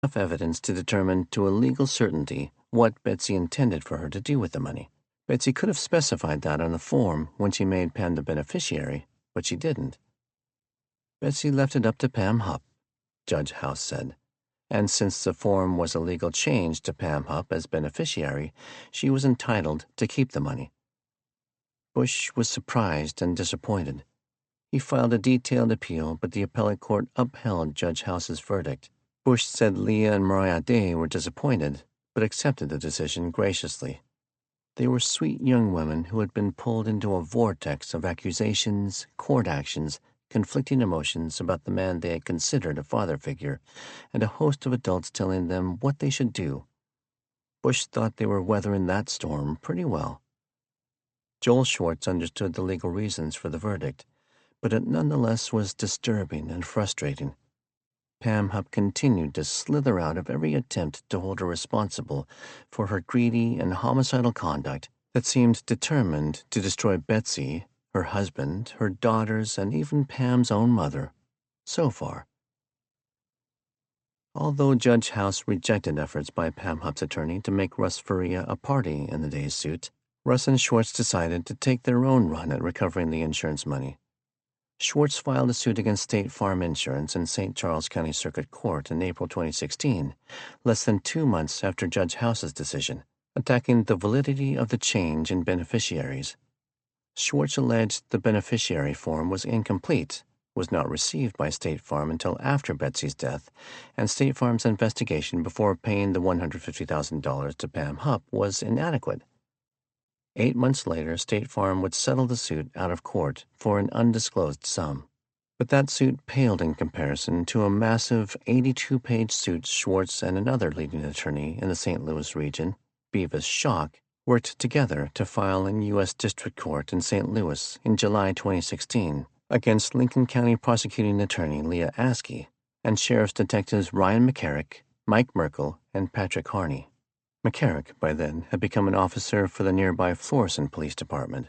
enough evidence to determine to a legal certainty what Betsy intended for her to do with the money. Betsy could have specified that on the form when she made Pam the beneficiary, but she didn't. Betsy left it up to Pam Hupp, Judge House said, and since the form was a legal change to Pam Hupp as beneficiary, she was entitled to keep the money. Bush was surprised and disappointed. He filed a detailed appeal, but the appellate court upheld Judge House's verdict. Bush said Leah and Mariah Day were disappointed, but accepted the decision graciously. They were sweet young women who had been pulled into a vortex of accusations, court actions, conflicting emotions about the man they had considered a father figure, and a host of adults telling them what they should do. Bush thought they were weathering that storm pretty well. Joel Schwartz understood the legal reasons for the verdict, but it nonetheless was disturbing and frustrating. Pam Hupp continued to slither out of every attempt to hold her responsible for her greedy and homicidal conduct that seemed determined to destroy Betsy, her husband, her daughters, and even Pam's own mother, so far. Although Judge House rejected efforts by Pam Hupp's attorney to make Russ Faria a party in the day's suit, Russ and Schwartz decided to take their own run at recovering the insurance money. Schwartz filed a suit against State Farm Insurance in St. Charles County Circuit Court in April 2016, less than 2 months after Judge House's decision, attacking the validity of the change in beneficiaries. Schwartz alleged the beneficiary form was incomplete, was not received by State Farm until after Betsy's death, and State Farm's investigation before paying the $150,000 to Pam Hupp was inadequate. 8 months later, State Farm would settle the suit out of court for an undisclosed sum. But that suit paled in comparison to a massive 82-page suit Schwartz and another leading attorney in the St. Louis region, Beavis Schock, worked together to file in U.S. District Court in St. Louis in July 2016 against Lincoln County prosecuting attorney Leah Askey and sheriff's detectives Ryan McCarrick, Mike Merkel, and Patrick Harney. McCarrick, by then, had become an officer for the nearby Florissant Police Department.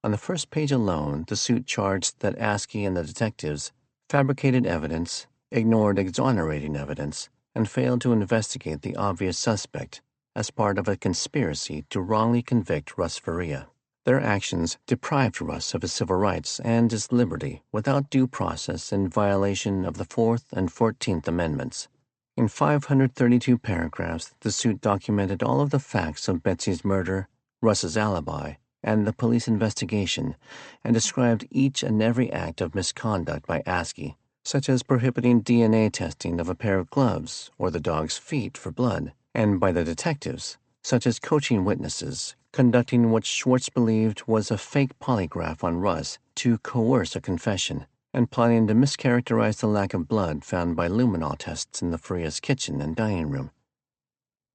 On the first page alone, the suit charged that Askey and the detectives fabricated evidence, ignored exonerating evidence, and failed to investigate the obvious suspect as part of a conspiracy to wrongly convict Russ Faria. Their actions deprived Russ of his civil rights and his liberty without due process in violation of the 4th and 14th Amendments. In 532 paragraphs, the suit documented all of the facts of Betsy's murder, Russ's alibi, and the police investigation, and described each and every act of misconduct by Askey, such as prohibiting DNA testing of a pair of gloves or the dog's feet for blood, and by the detectives, such as coaching witnesses, conducting what Schwartz believed was a fake polygraph on Russ to coerce a confession, and plotting to mischaracterize the lack of blood found by luminol tests in the Farias' kitchen and dining room.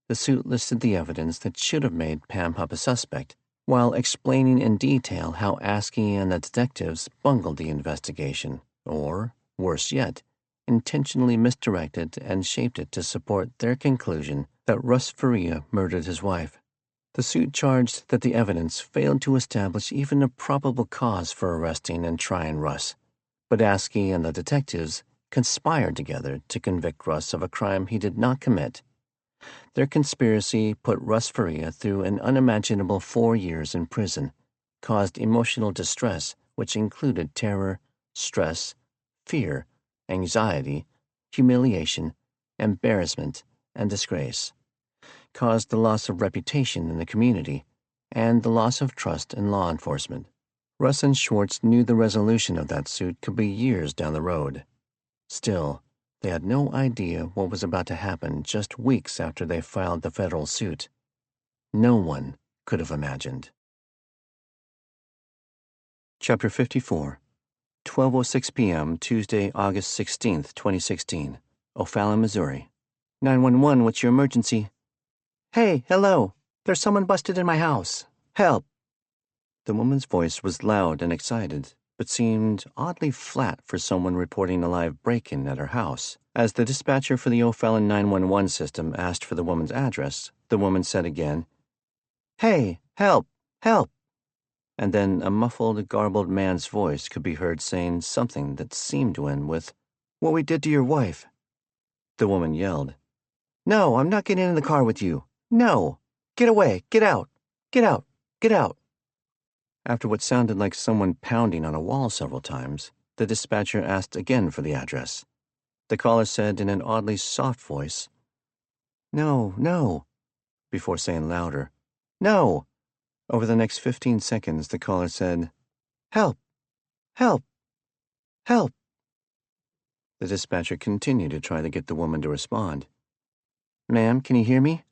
The suit listed the evidence that should have made Pam Hupp a suspect, while explaining in detail how Askey and the detectives bungled the investigation, or, worse yet, intentionally misdirected and shaped it to support their conclusion that Russ Faria murdered his wife. The suit charged that the evidence failed to establish even a probable cause for arresting and trying Russ, but Askey and the detectives conspired together to convict Russ of a crime he did not commit. Their conspiracy put Russ Faria through an unimaginable 4 years in prison, caused emotional distress, which included terror, stress, fear, anxiety, humiliation, embarrassment, and disgrace, caused the loss of reputation in the community, and the loss of trust in law enforcement. Russ and Schwartz knew the resolution of that suit could be years down the road. Still, they had no idea what was about to happen just weeks after they filed the federal suit. No one could have imagined. Chapter 54, 12:06 p.m., Tuesday, August 16, 2016, O'Fallon, Missouri. 911, what's your emergency? Hey, hello. There's someone busted in my house. Help. The woman's voice was loud and excited, but seemed oddly flat for someone reporting a live break-in at her house. As the dispatcher for the O'Fallon 911 system asked for the woman's address, the woman said again, "Hey, help, help." And then a muffled, garbled man's voice could be heard saying something that seemed to end with, "What we did to your wife." The woman yelled. "No, I'm not getting in the car with you. No! Get away! Get out! Get out! Get out!" After what sounded like someone pounding on a wall several times, the dispatcher asked again for the address. The caller said in an oddly soft voice, "No, no," before saying louder, "No." Over the next 15 seconds, the caller said, "Help! Help! Help!" The dispatcher continued to try to get the woman to respond. "Ma'am, can you hear me?"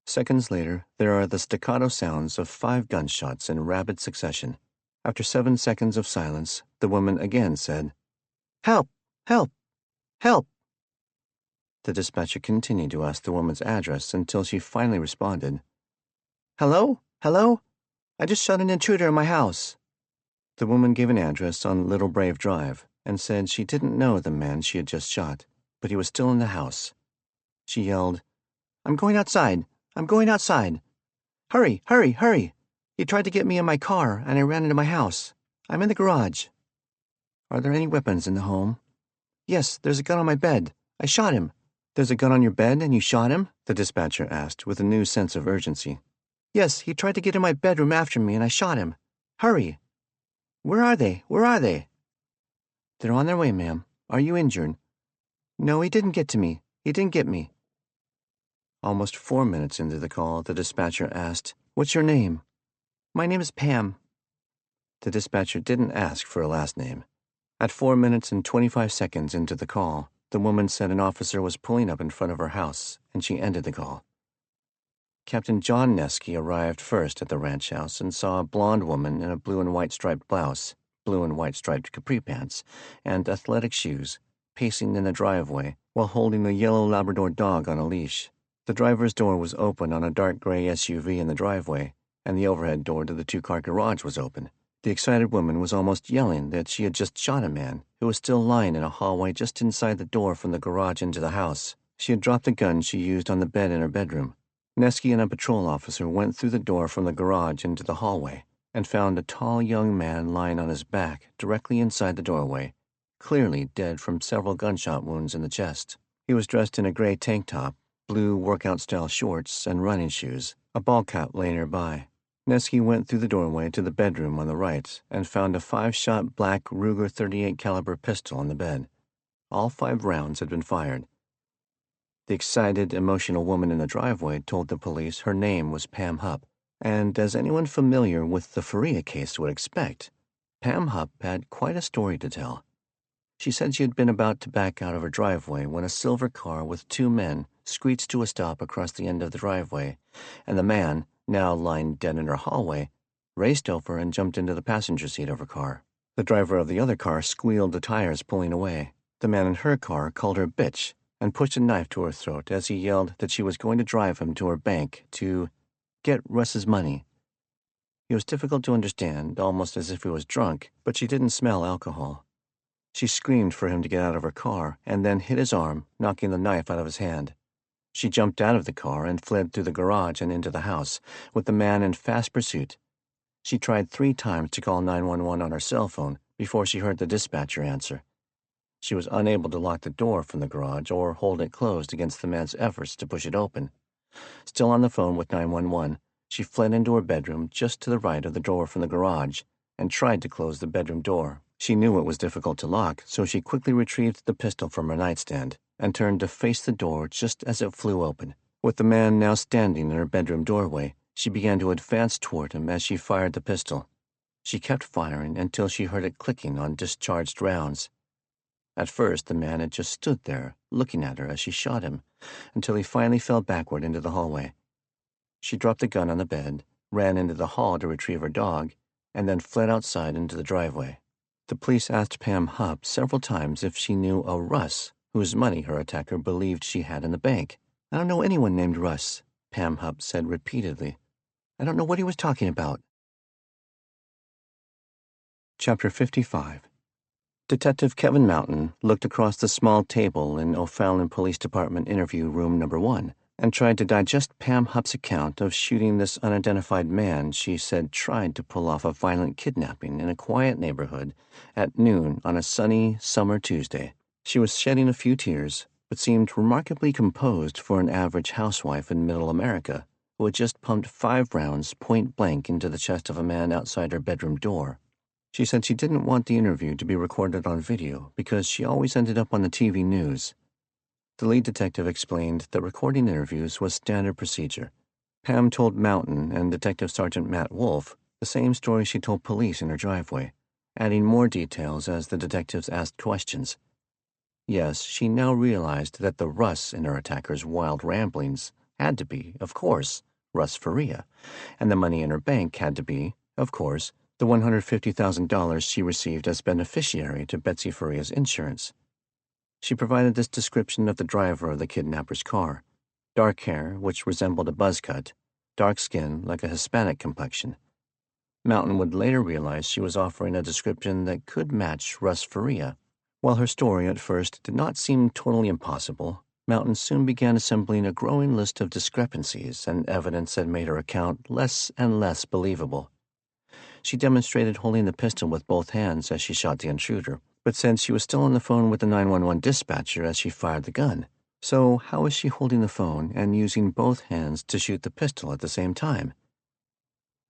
Seconds later, there are the staccato sounds of 5 gunshots in rapid succession. After 7 seconds of silence, the woman again said, "Help! Help! Help!" The dispatcher continued to ask the woman's address until she finally responded, "Hello? Hello? I just shot an intruder in my house." The woman gave an address on Little Brave Drive and said she didn't know the man she had just shot, but he was still in the house. She yelled, "I'm going outside! I'm going outside! Hurry, hurry, hurry! He tried to get me in my car, and I ran into my house. I'm in the garage." "Are there any weapons in the home?" "Yes, there's a gun on my bed. I shot him." "There's a gun on your bed and you shot him?" the dispatcher asked with a new sense of urgency. "Yes, he tried to get in my bedroom after me and I shot him. Hurry!" "Where are they? Where are they?" "They're on their way, ma'am. Are you injured?" "No, he didn't get to me. He didn't get me." Almost 4 minutes into the call, the dispatcher asked, "What's your name?" "My name is Pam." The dispatcher didn't ask for a last name. At 4 minutes and 25 seconds into the call, the woman said an officer was pulling up in front of her house, and she ended the call. Captain John Nesky arrived first at the ranch house and saw a blonde woman in a blue and white striped blouse, blue and white striped capri pants, and athletic shoes, pacing in the driveway while holding a yellow Labrador dog on a leash. The driver's door was open on a dark gray SUV in the driveway, and the overhead door to the 2-car garage was open. The excited woman was almost yelling that she had just shot a man who was still lying in a hallway just inside the door from the garage into the house. She had dropped the gun she used on the bed in her bedroom. Nesky and a patrol officer went through the door from the garage into the hallway and found a tall young man lying on his back directly inside the doorway, clearly dead from several gunshot wounds in the chest. He was dressed in a gray tank top, blue workout-style shorts, and running shoes. A ball cap lay nearby. Nesky went through the doorway to the bedroom on the right and found a 5-shot black Ruger .38 caliber pistol on the bed. All 5 rounds had been fired. The excited, emotional woman in the driveway told the police her name was Pam Hupp, and as anyone familiar with the Faria case would expect, Pam Hupp had quite a story to tell. She said she had been about to back out of her driveway when a silver car with 2 men screeched to a stop across the end of the driveway, and the man, now lying dead in her hallway, raced over and jumped into the passenger seat of her car. The driver of the other car squealed the tires pulling away. The man in her car called her bitch and pushed a knife to her throat as he yelled that she was going to drive him to her bank to get Russ's money. He was difficult to understand, almost as if he was drunk, but she didn't smell alcohol. She screamed for him to get out of her car and then hit his arm, knocking the knife out of his hand. She jumped out of the car and fled through the garage and into the house, with the man in fast pursuit. She tried 3 times to call 911 on her cell phone before she heard the dispatcher answer. She was unable to lock the door from the garage or hold it closed against the man's efforts to push it open. Still on the phone with 911, she fled into her bedroom just to the right of the door from the garage and tried to close the bedroom door. She knew it was difficult to lock, so she quickly retrieved the pistol from her nightstand and turned to face the door just as it flew open. With the man now standing in her bedroom doorway, she began to advance toward him as she fired the pistol. She kept firing until she heard it clicking on discharged rounds. At first, the man had just stood there, looking at her as she shot him, until he finally fell backward into the hallway. She dropped the gun on the bed, ran into the hall to retrieve her dog, and then fled outside into the driveway. The police asked Pam Hupp several times if she knew a Russ, whose money her attacker believed she had in the bank. "I don't know anyone named Russ," Pam Hupp said repeatedly. "I don't know what he was talking about." Chapter 55. Detective Kevin Mountain looked across the small table in O'Fallon Police Department interview room number 1 and tried to digest Pam Hupp's account of shooting this unidentified man she said tried to pull off a violent kidnapping in a quiet neighborhood at noon on a sunny summer Tuesday. She was shedding a few tears, but seemed remarkably composed for an average housewife in Middle America who had just pumped 5 rounds point blank into the chest of a man outside her bedroom door. She said she didn't want the interview to be recorded on video because she always ended up on the TV news. The lead detective explained that recording interviews was standard procedure. Pam told Mountain and Detective Sergeant Matt Wolf the same story she told police in her driveway, adding more details as the detectives asked questions. Yes, she now realized that the Russ in her attacker's wild ramblings had to be, of course, Russ Faria, and the money in her bank had to be, of course, the $150,000 she received as beneficiary to Betsy Faria's insurance. She provided this description of the driver of the kidnapper's car: dark hair, which resembled a buzz cut, dark skin like a Hispanic complexion. Mountain would later realize she was offering a description that could match Russ Faria. While her story at first did not seem totally impossible, Mountain soon began assembling a growing list of discrepancies and evidence that made her account less and less believable. She demonstrated holding the pistol with both hands as she shot the intruder, but said she was still on the phone with the 911 dispatcher as she fired the gun. So how was she holding the phone and using both hands to shoot the pistol at the same time?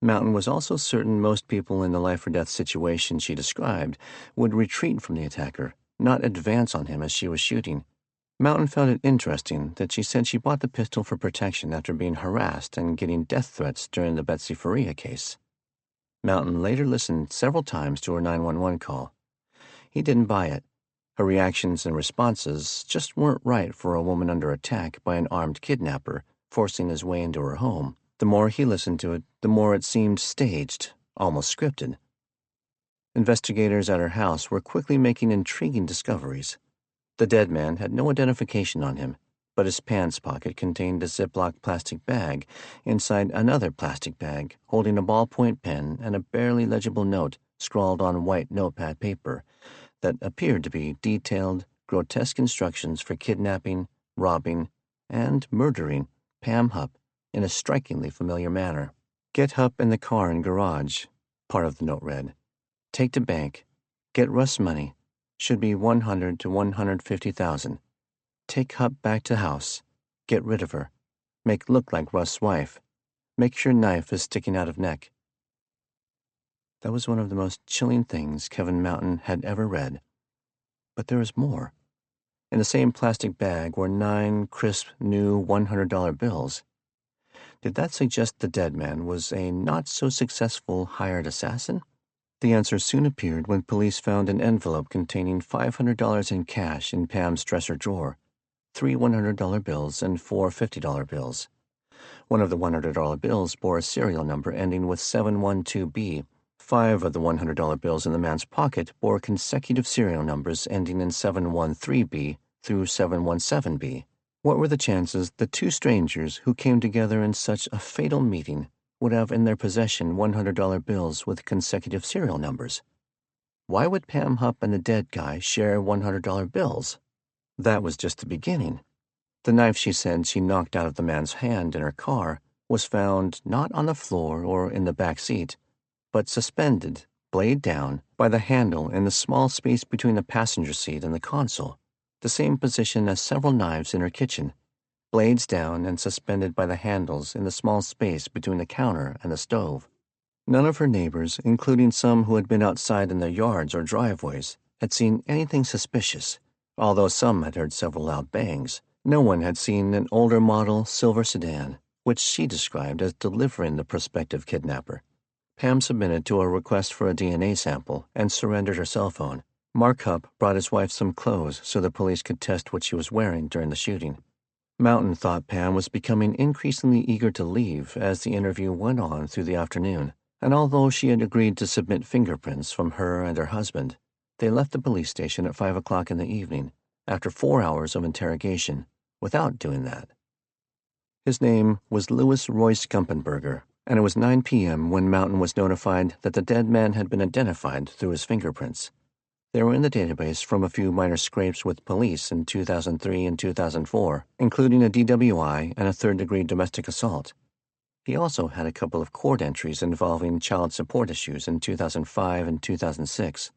Mountain was also certain most people in the life-or-death situation she described would retreat from the attacker, not advance on him as she was shooting. Mountain found it interesting that she said she bought the pistol for protection after being harassed and getting death threats during the Betsy Faria case. Mountain later listened several times to her 911 call. He didn't buy it. Her reactions and responses just weren't right for a woman under attack by an armed kidnapper forcing his way into her home. The more he listened to it, the more it seemed staged, almost scripted. Investigators at her house were quickly making intriguing discoveries. The dead man had no identification on him, but his pants pocket contained a Ziploc plastic bag inside another plastic bag holding a ballpoint pen and a barely legible note scrawled on white notepad paper that appeared to be detailed, grotesque instructions for kidnapping, robbing, and murdering Pam Hupp in a strikingly familiar manner. Get Hupp in the car and garage, part of the note read. Take to bank. Get Russ money. Should be 100 to 150,000. Take Hupp back to house. Get rid of her. Make look like Russ' wife. Make sure knife is sticking out of neck. That was one of the most chilling things Kevin Mountain had ever read. But there was more. In the same plastic bag were 9 crisp new $100 bills. Did that suggest the dead man was a not-so-successful hired assassin? The answer soon appeared when police found an envelope containing $500 in cash in Pam's dresser drawer, 3 $100 bills and 4 $50 bills. One of the $100 bills bore a serial number ending with 712B. 5 of the $100 bills in the man's pocket bore consecutive serial numbers ending in 713B through 717B. What were the chances that 2 strangers who came together in such a fatal meeting would have in their possession $100 bills with consecutive serial numbers? Why would Pam Hupp and the dead guy share $100 bills? That was just the beginning. The knife she said she knocked out of the man's hand in her car was found not on the floor or in the back seat, but suspended, blade down, by the handle in the small space between the passenger seat and the console, the same position as several knives in her kitchen, blades down and suspended by the handles in the small space between the counter and the stove. None of her neighbors, including some who had been outside in their yards or driveways, had seen anything suspicious, although some had heard several loud bangs. No one had seen an older model silver sedan, which she described as delivering the prospective kidnapper. Pam submitted to a request for a DNA sample and surrendered her cell phone. Mark Hupp brought his wife some clothes so the police could test what she was wearing during the shooting. Mountain thought Pam was becoming increasingly eager to leave as the interview went on through the afternoon, and although she had agreed to submit fingerprints from her and her husband, they left the police station at 5 o'clock in the evening, after 4 hours of interrogation, without doing that. His name was Louis Royce Gumpenberger, and it was 9 p.m. when Mountain was notified that the dead man had been identified through his fingerprints. They were in the database from a few minor scrapes with police in 2003 and 2004, including a DWI and a third-degree domestic assault. He also had a couple of court entries involving child support issues in 2005 and 2006.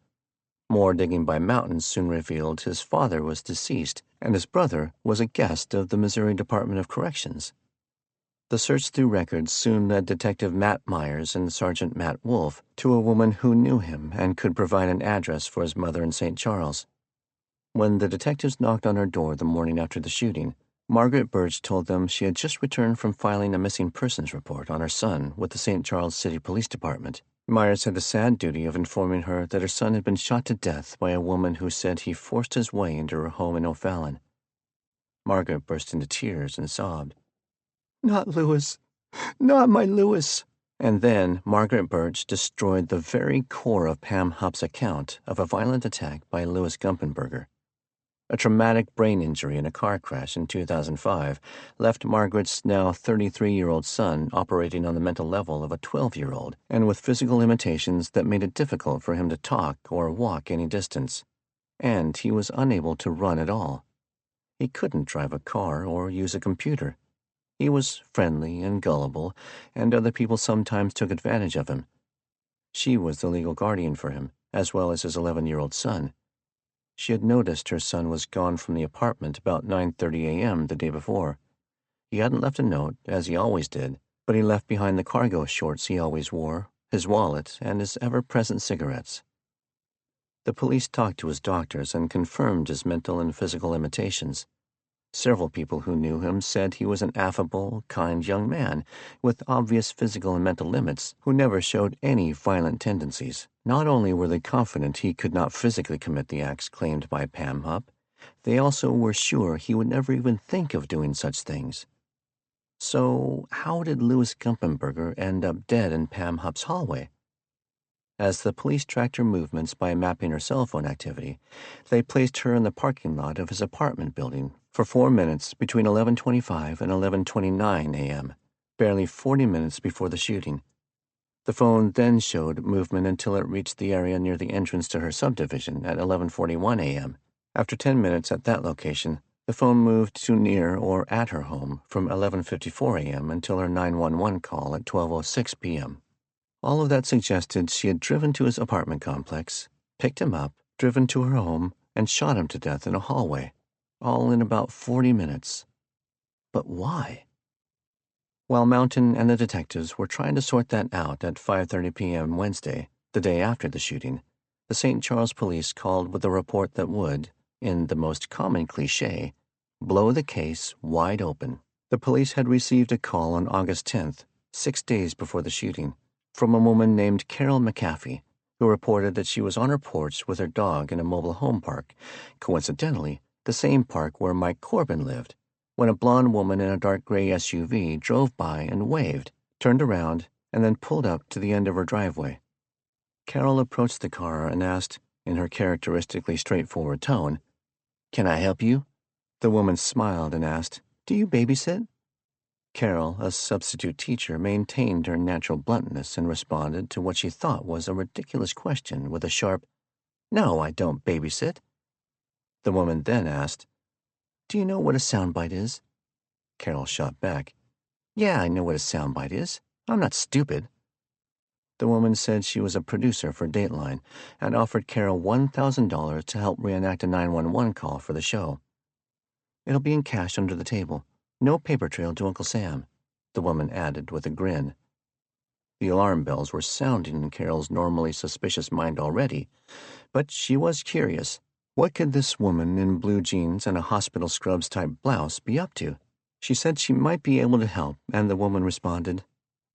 More digging by Mountain soon revealed his father was deceased and his brother was a guest of the Missouri Department of Corrections. The search through records soon led Detective Matt Myers and Sergeant Matt Wolfe to a woman who knew him and could provide an address for his mother in St. Charles. When the detectives knocked on her door the morning after the shooting, Margaret Birch told them she had just returned from filing a missing persons report on her son with the St. Charles City Police Department. Myers had the sad duty of informing her that her son had been shot to death by a woman who said he forced his way into her home in O'Fallon. Margaret burst into tears and sobbed, "Not Lewis! Not my Lewis!" And then Margaret Birch destroyed the very core of Pam Hupp's account of a violent attack by Louis Gumpenberger. A traumatic brain injury in a car crash in 2005 left Margaret's now 33-year-old son operating on the mental level of a 12-year-old and with physical limitations that made it difficult for him to talk or walk any distance. And he was unable to run at all. He couldn't drive a car or use a computer. He was friendly and gullible, and other people sometimes took advantage of him. She was the legal guardian for him, as well as his 11-year-old son. She had noticed her son was gone from the apartment about 9:30 a.m. the day before. He hadn't left a note, as he always did, but he left behind the cargo shorts he always wore, his wallet, and his ever-present cigarettes. The police talked to his doctors and confirmed his mental and physical limitations. Several people who knew him said he was an affable, kind young man with obvious physical and mental limits who never showed any violent tendencies. Not only were they confident he could not physically commit the acts claimed by Pam Hupp, they also were sure he would never even think of doing such things. So how did Louis Gumpenberger end up dead in Pam Hupp's hallway? As the police tracked her movements by mapping her cell phone activity, they placed her in the parking lot of his apartment building for 4 minutes between 11:25 and 11:29 a.m., barely 40 minutes before the shooting. The phone then showed movement until it reached the area near the entrance to her subdivision at 11:41 a.m. After 10 minutes at that location, the phone moved to near or at her home from 11:54 a.m. until her 911 call at 12:06 p.m. All of that suggested she had driven to his apartment complex, picked him up, driven to her home, and shot him to death in a hallway, all in about 40 minutes. But why? While Mountain and the detectives were trying to sort that out at 5:30 p.m. Wednesday, the day after the shooting, the St. Charles police called with a report that would, in the most common cliché, blow the case wide open. The police had received a call on August 10th, 6 days before the shooting, from a woman named Carol McAfee, who reported that she was on her porch with her dog in a mobile home park, coincidentally the same park where Mike Corbin lived, when a blonde woman in a dark gray SUV drove by and waved, turned around, and then pulled up to the end of her driveway. Carol approached the car and asked, in her characteristically straightforward tone, "Can I help you?" The woman smiled and asked, "Do you babysit?" Carol, a substitute teacher, maintained her natural bluntness and responded to what she thought was a ridiculous question with a sharp, "No, I don't babysit." The woman then asked, "Do you know what a soundbite is?" Carol shot back, "Yeah, I know what a soundbite is. I'm not stupid." The woman said she was a producer for Dateline and offered Carol $1,000 to help reenact a 911 call for the show. "It'll be in cash under the table. No paper trail to Uncle Sam," the woman added with a grin. The alarm bells were sounding in Carol's normally suspicious mind already, but she was curious. What could this woman in blue jeans and a hospital scrubs-type blouse be up to? She said she might be able to help, and the woman responded,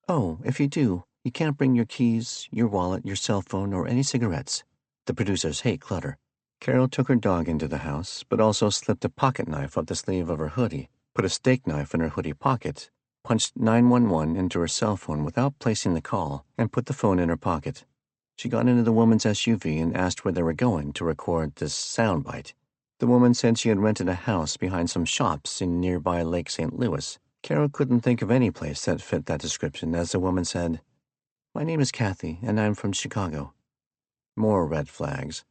"Oh, if you do, you can't bring your keys, your wallet, your cell phone, or any cigarettes. The producers hate clutter." Carol took her dog into the house, but also slipped a pocket knife up the sleeve of her hoodie, put a steak knife in her hoodie pocket, punched 911 into her cell phone without placing the call, and put the phone in her pocket. She got into the woman's SUV and asked where they were going to record this soundbite. The woman said she had rented a house behind some shops in nearby Lake St. Louis. Carol couldn't think of any place that fit that description as the woman said, "My name is Kathy, and I'm from Chicago." More red flags.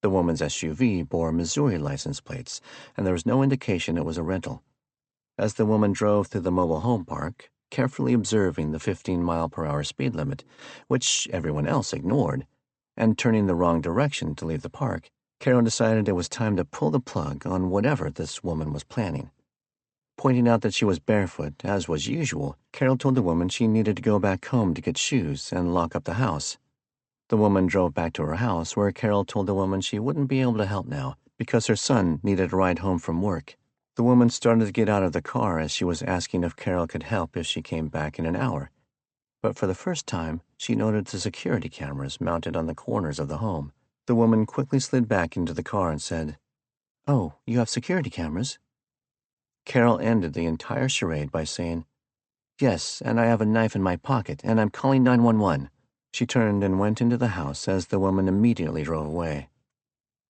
The woman's SUV bore Missouri license plates, and there was no indication it was a rental. As the woman drove through the mobile home park, carefully observing the 15-mile-per-hour speed limit, which everyone else ignored, and turning the wrong direction to leave the park, Carol decided it was time to pull the plug on whatever this woman was planning. Pointing out that she was barefoot, as was usual, Carol told the woman she needed to go back home to get shoes and lock up the house. The woman drove back to her house, where Carol told the woman she wouldn't be able to help now because her son needed a ride home from work. The woman started to get out of the car as she was asking if Carol could help if she came back in an hour. But for the first time, she noted the security cameras mounted on the corners of the home. The woman quickly slid back into the car and said, "Oh, you have security cameras?" Carol ended the entire charade by saying, "Yes, and I have a knife in my pocket, and I'm calling 911. She turned and went into the house as the woman immediately drove away.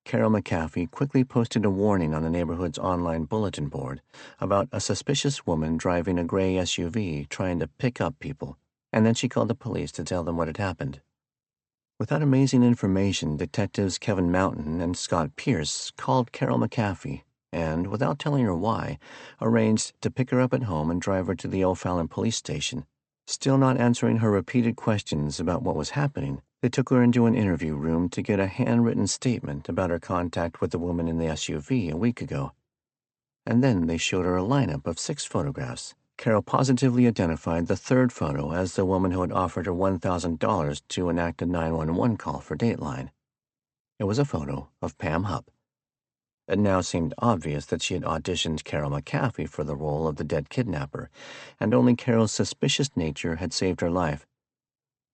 Carol McAfee quickly posted a warning on the neighborhood's online bulletin board about a suspicious woman driving a gray SUV trying to pick up people, and then she called the police to tell them what had happened. With that amazing information, detectives Kevin Mountain and Scott Pierce called Carol McAfee and, without telling her why, arranged to pick her up at home and drive her to the O'Fallon police station. Still not answering her repeated questions about what was happening, they took her into an interview room to get a handwritten statement about her contact with the woman in the SUV a week ago. And then they showed her a lineup of 6 photographs. Carol positively identified the third photo as the woman who had offered her $1,000 to enact a 911 call for Dateline. It was a photo of Pam Hupp. It now seemed obvious that she had auditioned Carol McAfee for the role of the dead kidnapper, and only Carol's suspicious nature had saved her life.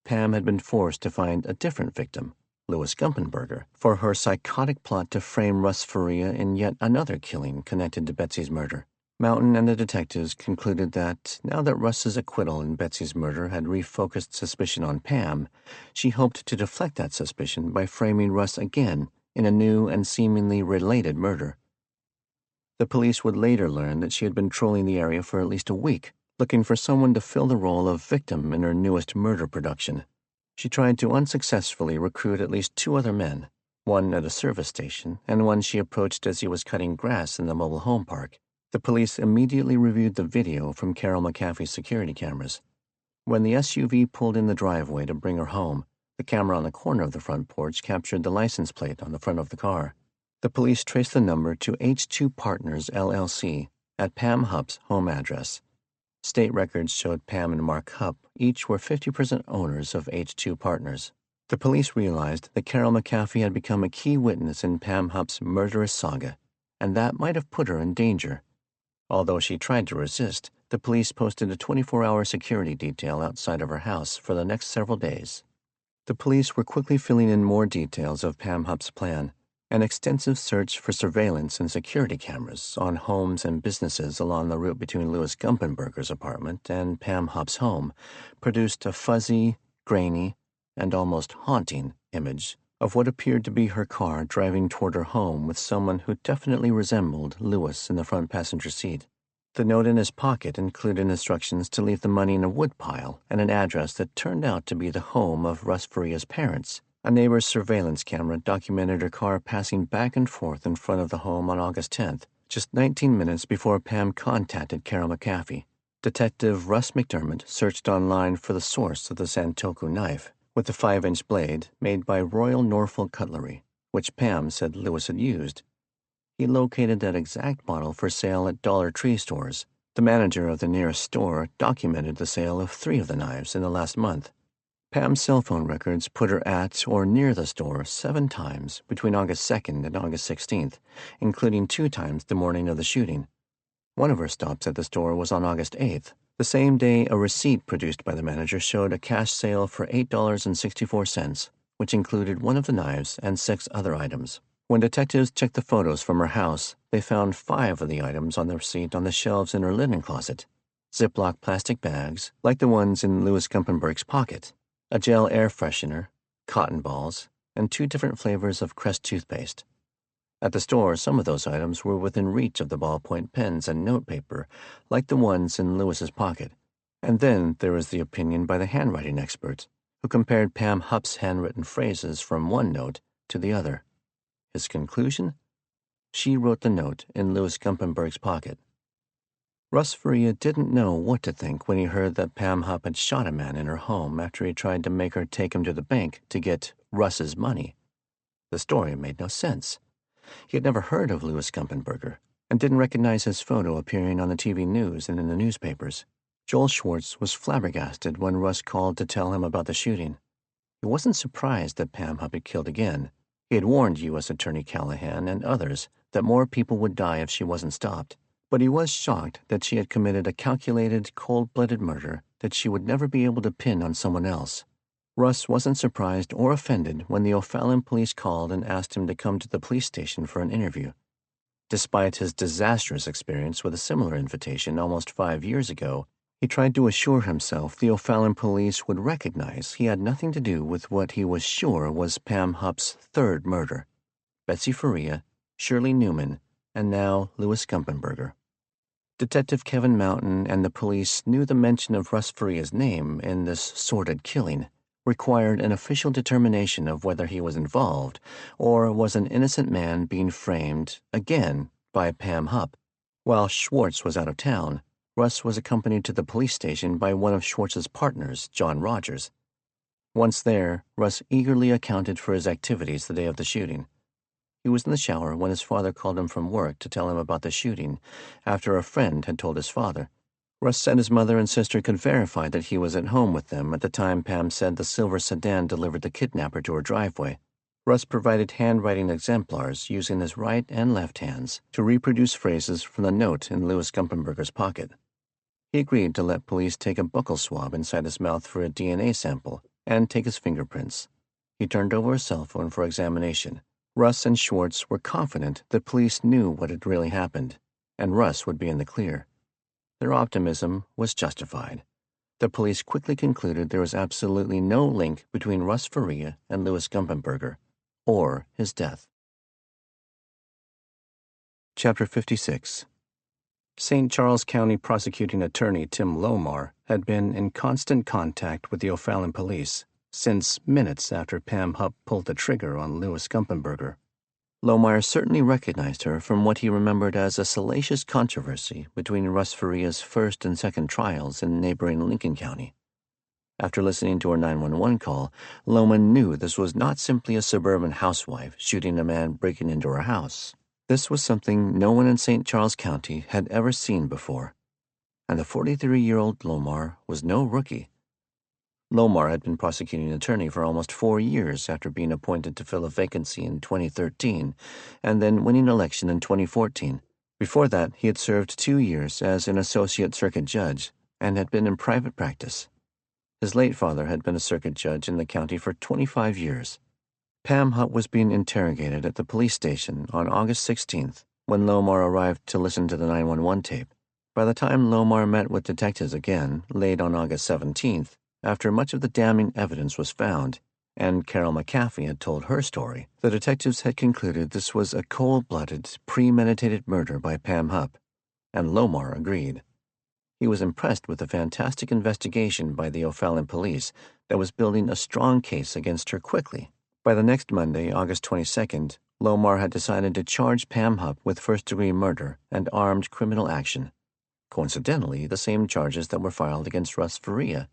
Pam had been forced to find a different victim, Louis Gumpenberger, for her psychotic plot to frame Russ Faria in yet another killing connected to Betsy's murder. Mountain and the detectives concluded that, now that Russ's acquittal in Betsy's murder had refocused suspicion on Pam, she hoped to deflect that suspicion by framing Russ again in a new and seemingly related murder. The police would later learn that she had been trolling the area for at least a week, looking for someone to fill the role of victim in her newest murder production. She tried to unsuccessfully recruit at least 2 other men, one at a service station and one she approached as he was cutting grass in the mobile home park. The police immediately reviewed the video from Carol McAfee's security cameras. When the SUV pulled in the driveway to bring her home, the camera on the corner of the front porch captured the license plate on the front of the car. The police traced the number to H2 Partners, LLC, at Pam Hupp's home address. State records showed Pam and Mark Hupp each were 50% owners of H2 Partners. The police realized that Carol McAfee had become a key witness in Pam Hupp's murderous saga, and that might have put her in danger. Although she tried to resist, the police posted a 24-hour security detail outside of her house for the next several days. The police were quickly filling in more details of Pam Hupp's plan. An extensive search for surveillance and security cameras on homes and businesses along the route between Louis Gumpenberger's apartment and Pam Hupp's home produced a fuzzy, grainy, and almost haunting image of what appeared to be her car driving toward her home with someone who definitely resembled Louis in the front passenger seat. The note in his pocket included instructions to leave the money in a woodpile and an address that turned out to be the home of Russ Faria's parents. A neighbor's surveillance camera documented her car passing back and forth in front of the home on August 10th, just 19 minutes before Pam contacted Carol McAfee. Detective Russ McDermott searched online for the source of the Santoku knife, with the 5-inch blade made by Royal Norfolk Cutlery, which Pam said Louis had used. He located that exact model for sale at Dollar Tree stores. The manager of the nearest store documented the sale of 3 of the knives in the last month. Pam's cell phone records put her at or near the store 7 times between August 2nd and August 16th, including 2 times the morning of the shooting. One of her stops at the store was on August 8th. The same day, a receipt produced by the manager showed a cash sale for $8.64, which included 1 of the knives and 6 other items. When detectives checked the photos from her house, they found 5 of the items on the receipt on the shelves in her linen closet. Ziploc plastic bags, like the ones in Louis Gumpenberg's pocket, a gel air freshener, cotton balls, and 2 different flavors of Crest toothpaste. At the store, some of those items were within reach of the ballpoint pens and notepaper, like the ones in Louis's pocket. And then there was the opinion by the handwriting expert, who compared Pam Hupp's handwritten phrases from one note to the other. His conclusion? She wrote the note in Louis Gumpenberg's pocket. Russ Faria didn't know what to think when he heard that Pam Hupp had shot a man in her home after he tried to make her take him to the bank to get Russ's money. The story made no sense. He had never heard of Louis Gumpenberger and didn't recognize his photo appearing on the TV news and in the newspapers. Joel Schwartz was flabbergasted when Russ called to tell him about the shooting. He wasn't surprised that Pam Hupp had killed again. He had warned U.S. Attorney Callahan and others that more people would die if she wasn't stopped. But he was shocked that she had committed a calculated, cold-blooded murder that she would never be able to pin on someone else. Russ wasn't surprised or offended when the O'Fallon police called and asked him to come to the police station for an interview. Despite his disastrous experience with a similar invitation almost 5 years ago, he tried to assure himself the O'Fallon police would recognize he had nothing to do with what he was sure was Pam Hupp's third murder: Betsy Faria, Shirley Newman, and now Louis Gumpenberger. Detective Kevin Mountain and the police knew the mention of Russ Faria's name in this sordid killing required an official determination of whether he was involved or was an innocent man being framed, again, by Pam Hupp. While Schwartz was out of town, Russ was accompanied to the police station by one of Schwartz's partners, John Rogers. Once there, Russ eagerly accounted for his activities the day of the shooting. He was in the shower when his father called him from work to tell him about the shooting, after a friend had told his father. Russ said his mother and sister could verify that he was at home with them at the time Pam said the silver sedan delivered the kidnapper to her driveway. Russ provided handwriting exemplars using his right and left hands to reproduce phrases from the note in Louis Gumpenberger's pocket. He agreed to let police take a buccal swab inside his mouth for a DNA sample and take his fingerprints. He turned over his cell phone for examination. Russ and Schwartz were confident the police knew what had really happened, and Russ would be in the clear. Their optimism was justified. The police quickly concluded there was absolutely no link between Russ Faria and Louis Gumpenberger, or his death. Chapter 56. St. Charles County prosecuting attorney Tim Lomar had been in constant contact with the O'Fallon police since minutes after Pam Hupp pulled the trigger on Louis Gumpenberger. Lomar certainly recognized her from what he remembered as a salacious controversy between Russ Faria's first and second trials in neighboring Lincoln County. After listening to her 911 call, Lomar knew this was not simply a suburban housewife shooting a man breaking into her house. This was something no one in St. Charles County had ever seen before, and the 43-year-old Lomar was no rookie. Lomar had been prosecuting attorney for almost 4 years after being appointed to fill a vacancy in 2013 and then winning election in 2014. Before that, he had served 2 years as an associate circuit judge and had been in private practice. His late father had been a circuit judge in the county for 25 years. Pam Hupp was being interrogated at the police station on August 16th when Lomar arrived to listen to the 911 tape. By the time Lomar met with detectives again, late on August 17th, after much of the damning evidence was found, and Carol McAfee had told her story, the detectives had concluded this was a cold-blooded, premeditated murder by Pam Hupp, and Lomar agreed. He was impressed with the fantastic investigation by the O'Fallon police that was building a strong case against her quickly. By the next Monday, August 22nd, Lomar had decided to charge Pam Hupp with first-degree murder and armed criminal action, coincidentally the same charges that were filed against Russ Faria,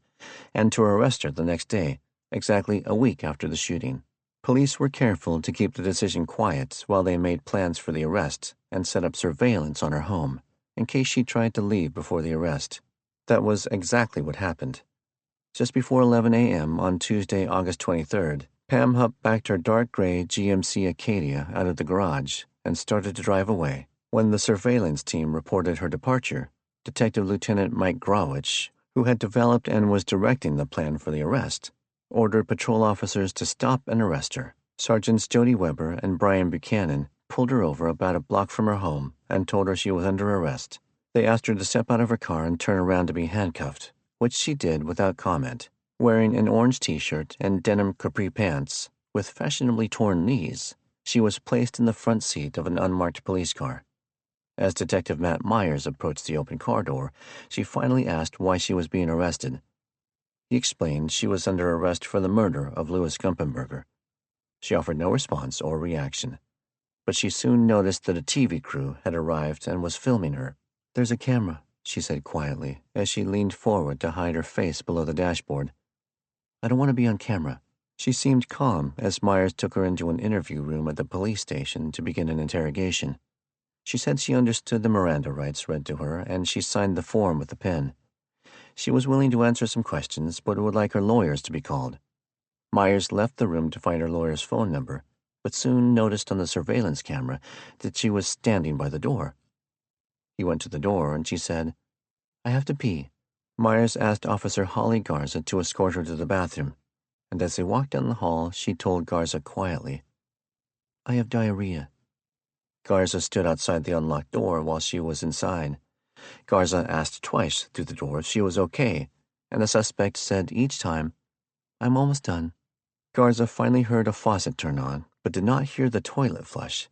and to arrest her the next day, exactly a week after the shooting. Police were careful to keep the decision quiet while they made plans for the arrest and set up surveillance on her home, in case she tried to leave before the arrest. That was exactly what happened. Just before 11 a.m. on Tuesday, August 23rd, Pam Hupp backed her dark gray GMC Acadia out of the garage and started to drive away. When the surveillance team reported her departure, Detective Lieutenant Mike Grawich, who had developed and was directing the plan for the arrest, ordered patrol officers to stop and arrest her. Sergeants Jody Weber and Brian Buchanan pulled her over about a block from her home and told her she was under arrest. They asked her to step out of her car and turn around to be handcuffed, which she did without comment. Wearing an orange t-shirt and denim capri pants with fashionably torn knees, she was placed in the front seat of an unmarked police car. As Detective Matt Myers approached the open car door, she finally asked why she was being arrested. He explained she was under arrest for the murder of Louis Gumpenberger. She offered no response or reaction, but she soon noticed that a TV crew had arrived and was filming her. "There's a camera," she said quietly as she leaned forward to hide her face below the dashboard. "I don't want to be on camera. She seemed calm as Myers took her into an interview room at the police station to begin an interrogation. She said she understood the Miranda rights read to her, and she signed the form with a pen. She was willing to answer some questions, but would like her lawyers to be called. Myers left the room to find her lawyer's phone number, but soon noticed on the surveillance camera that she was standing by the door. He went to the door, and she said, "I have to pee." Myers asked Officer Holly Garza to escort her to the bathroom, and as they walked down the hall, she told Garza quietly, "I have diarrhea." Garza stood outside the unlocked door while she was inside. Garza asked twice through the door if she was okay, and the suspect said each time, "I'm almost done." Garza finally heard a faucet turn on, but did not hear the toilet flush.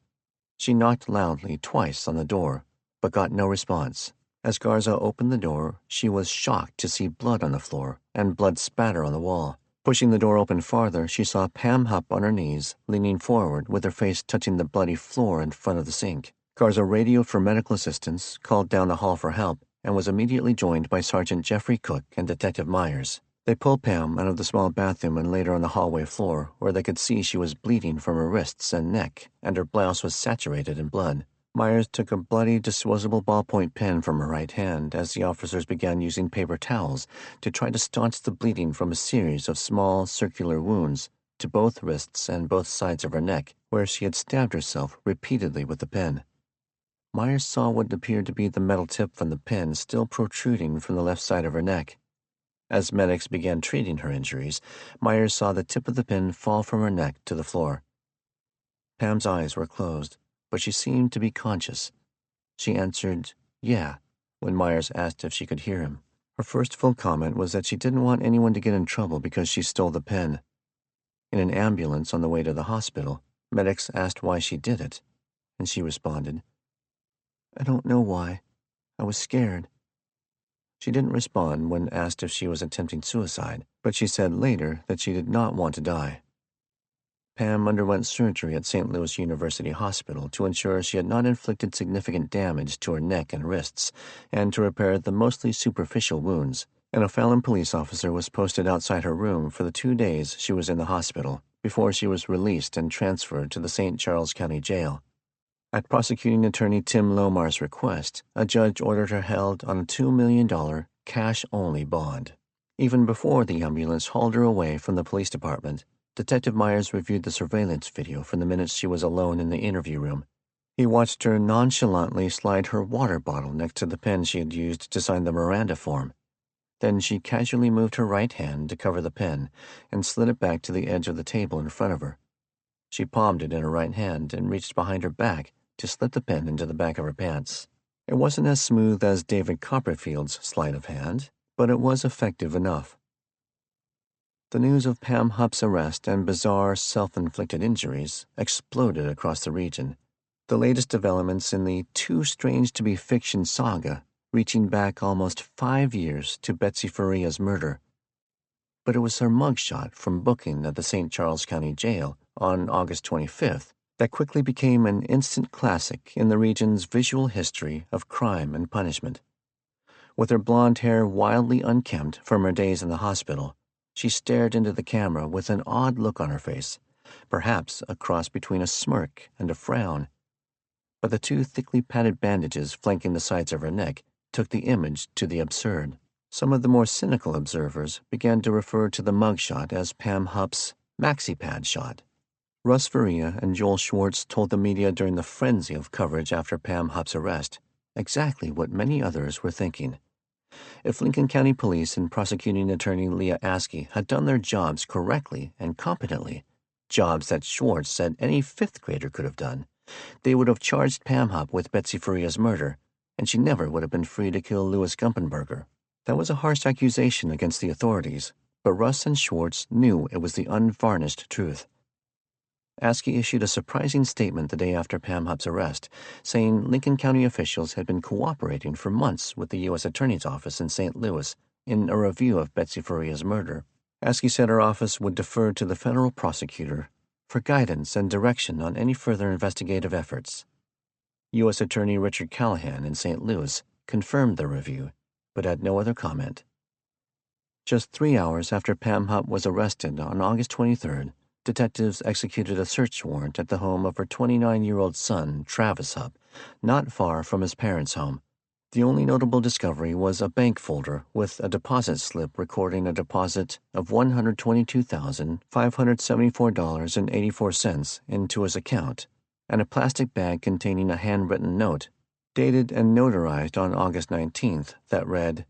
She knocked loudly twice on the door, but got no response. As Garza opened the door, she was shocked to see blood on the floor and blood spatter on the wall. Pushing the door open farther, she saw Pam Hupp on her knees, leaning forward with her face touching the bloody floor in front of the sink. Garza radioed for medical assistance, called down the hall for help, and was immediately joined by Sergeant Jeffrey Cook and Detective Myers. They pulled Pam out of the small bathroom and laid her on the hallway floor, where they could see she was bleeding from her wrists and neck, and her blouse was saturated in blood. Myers took a bloody, disposable ballpoint pen from her right hand as the officers began using paper towels to try to staunch the bleeding from a series of small, circular wounds to both wrists and both sides of her neck, where she had stabbed herself repeatedly with the pen. Myers saw what appeared to be the metal tip from the pen still protruding from the left side of her neck. As medics began treating her injuries, Myers saw the tip of the pen fall from her neck to the floor. Pam's eyes were closed, but she seemed to be conscious. She answered, "Yeah," when Myers asked if she could hear him. Her first full comment was that she didn't want anyone to get in trouble because she stole the pen. In an ambulance on the way to the hospital, medics asked why she did it, and she responded, "I don't know why. I was scared." She didn't respond when asked if she was attempting suicide, but she said later that she did not want to die. Pam underwent surgery at St. Louis University Hospital to ensure she had not inflicted significant damage to her neck and wrists, and to repair the mostly superficial wounds. An O'Fallon police officer was posted outside her room for the 2 days she was in the hospital, before she was released and transferred to the St. Charles County Jail. At prosecuting attorney Tim Lomar's request, a judge ordered her held on a $2 million cash-only bond. Even before the ambulance hauled her away from the police department, Detective Myers reviewed the surveillance video from the minutes she was alone in the interview room. He watched her nonchalantly slide her water bottle next to the pen she had used to sign the Miranda form. Then she casually moved her right hand to cover the pen and slid it back to the edge of the table in front of her. She palmed it in her right hand and reached behind her back to slip the pen into the back of her pants. It wasn't as smooth as David Copperfield's sleight of hand, but it was effective enough. The news of Pam Hupp's arrest and bizarre self-inflicted injuries exploded across the region. The latest developments in the too strange to be fiction saga reaching back almost 5 years to Betsy Faria's murder. But it was her mugshot from booking at the St. Charles County Jail on August 25th that quickly became an instant classic in the region's visual history of crime and punishment. With her blonde hair wildly unkempt from her days in the hospital, she stared into the camera with an odd look on her face, perhaps a cross between a smirk and a frown. But the 2 thickly padded bandages flanking the sides of her neck took the image to the absurd. Some of the more cynical observers began to refer to the mugshot as Pam Hupp's maxi-pad shot. Russ Faria and Joel Schwartz told the media during the frenzy of coverage after Pam Hupp's arrest exactly what many others were thinking. If Lincoln County Police and prosecuting attorney Leah Askey had done their jobs correctly and competently, jobs that Schwartz said any 5th grader could have done, they would have charged Pam Hupp with Betsy Faria's murder, and she never would have been free to kill Louis Gumpenberger. That was a harsh accusation against the authorities, but Russ and Schwartz knew it was the unvarnished truth. Askey issued a surprising statement the day after Pam Hupp's arrest, saying Lincoln County officials had been cooperating for months with the U.S. Attorney's Office in St. Louis in a review of Betsy Faria's murder. Askey said her office would defer to the federal prosecutor for guidance and direction on any further investigative efforts. U.S. Attorney Richard Callahan in St. Louis confirmed the review, but had no other comment. Just 3 hours after Pam Hupp was arrested on August 23rd, detectives executed a search warrant at the home of her 29-year-old son, Travis Hupp, not far from his parents' home. The only notable discovery was a bank folder with a deposit slip recording a deposit of $122,574.84 into his account, and a plastic bag containing a handwritten note, dated and notarized on August 19th, that read,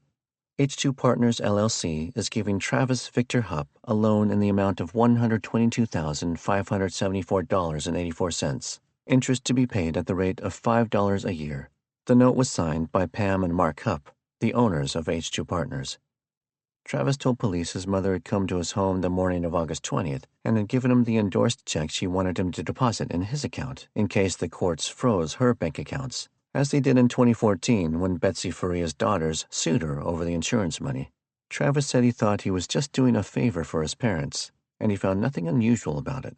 H2 Partners LLC is giving Travis Victor Hupp a loan in the amount of $122,574.84, interest to be paid at the rate of $5 a year. The note was signed by Pam and Mark Hupp, the owners of H2 Partners. Travis told police his mother had come to his home the morning of August 20th and had given him the endorsed check she wanted him to deposit in his account in case the courts froze her bank accounts, as they did in 2014 when Betsy Faria's daughters sued her over the insurance money. Travis said he thought he was just doing a favor for his parents, and he found nothing unusual about it.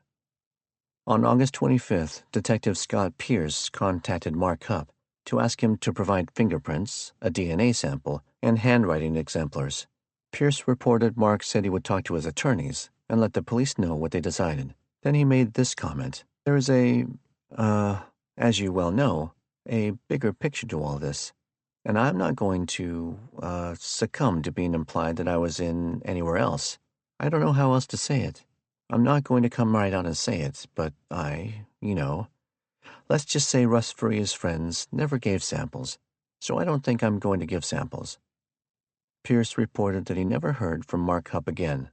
On August 25th, Detective Scott Pierce contacted Mark Hupp to ask him to provide fingerprints, a DNA sample, and handwriting exemplars. Pierce reported Mark said he would talk to his attorneys and let the police know what they decided. Then he made this comment. There is as you well know, a bigger picture to all this, and I'm not going to, succumb to being implied that I was in anywhere else. I don't know how else to say it. I'm not going to come right out and say it, but let's just say Russ Faria's friends never gave samples, so I don't think I'm going to give samples. Pierce reported that he never heard from Mark Hupp again.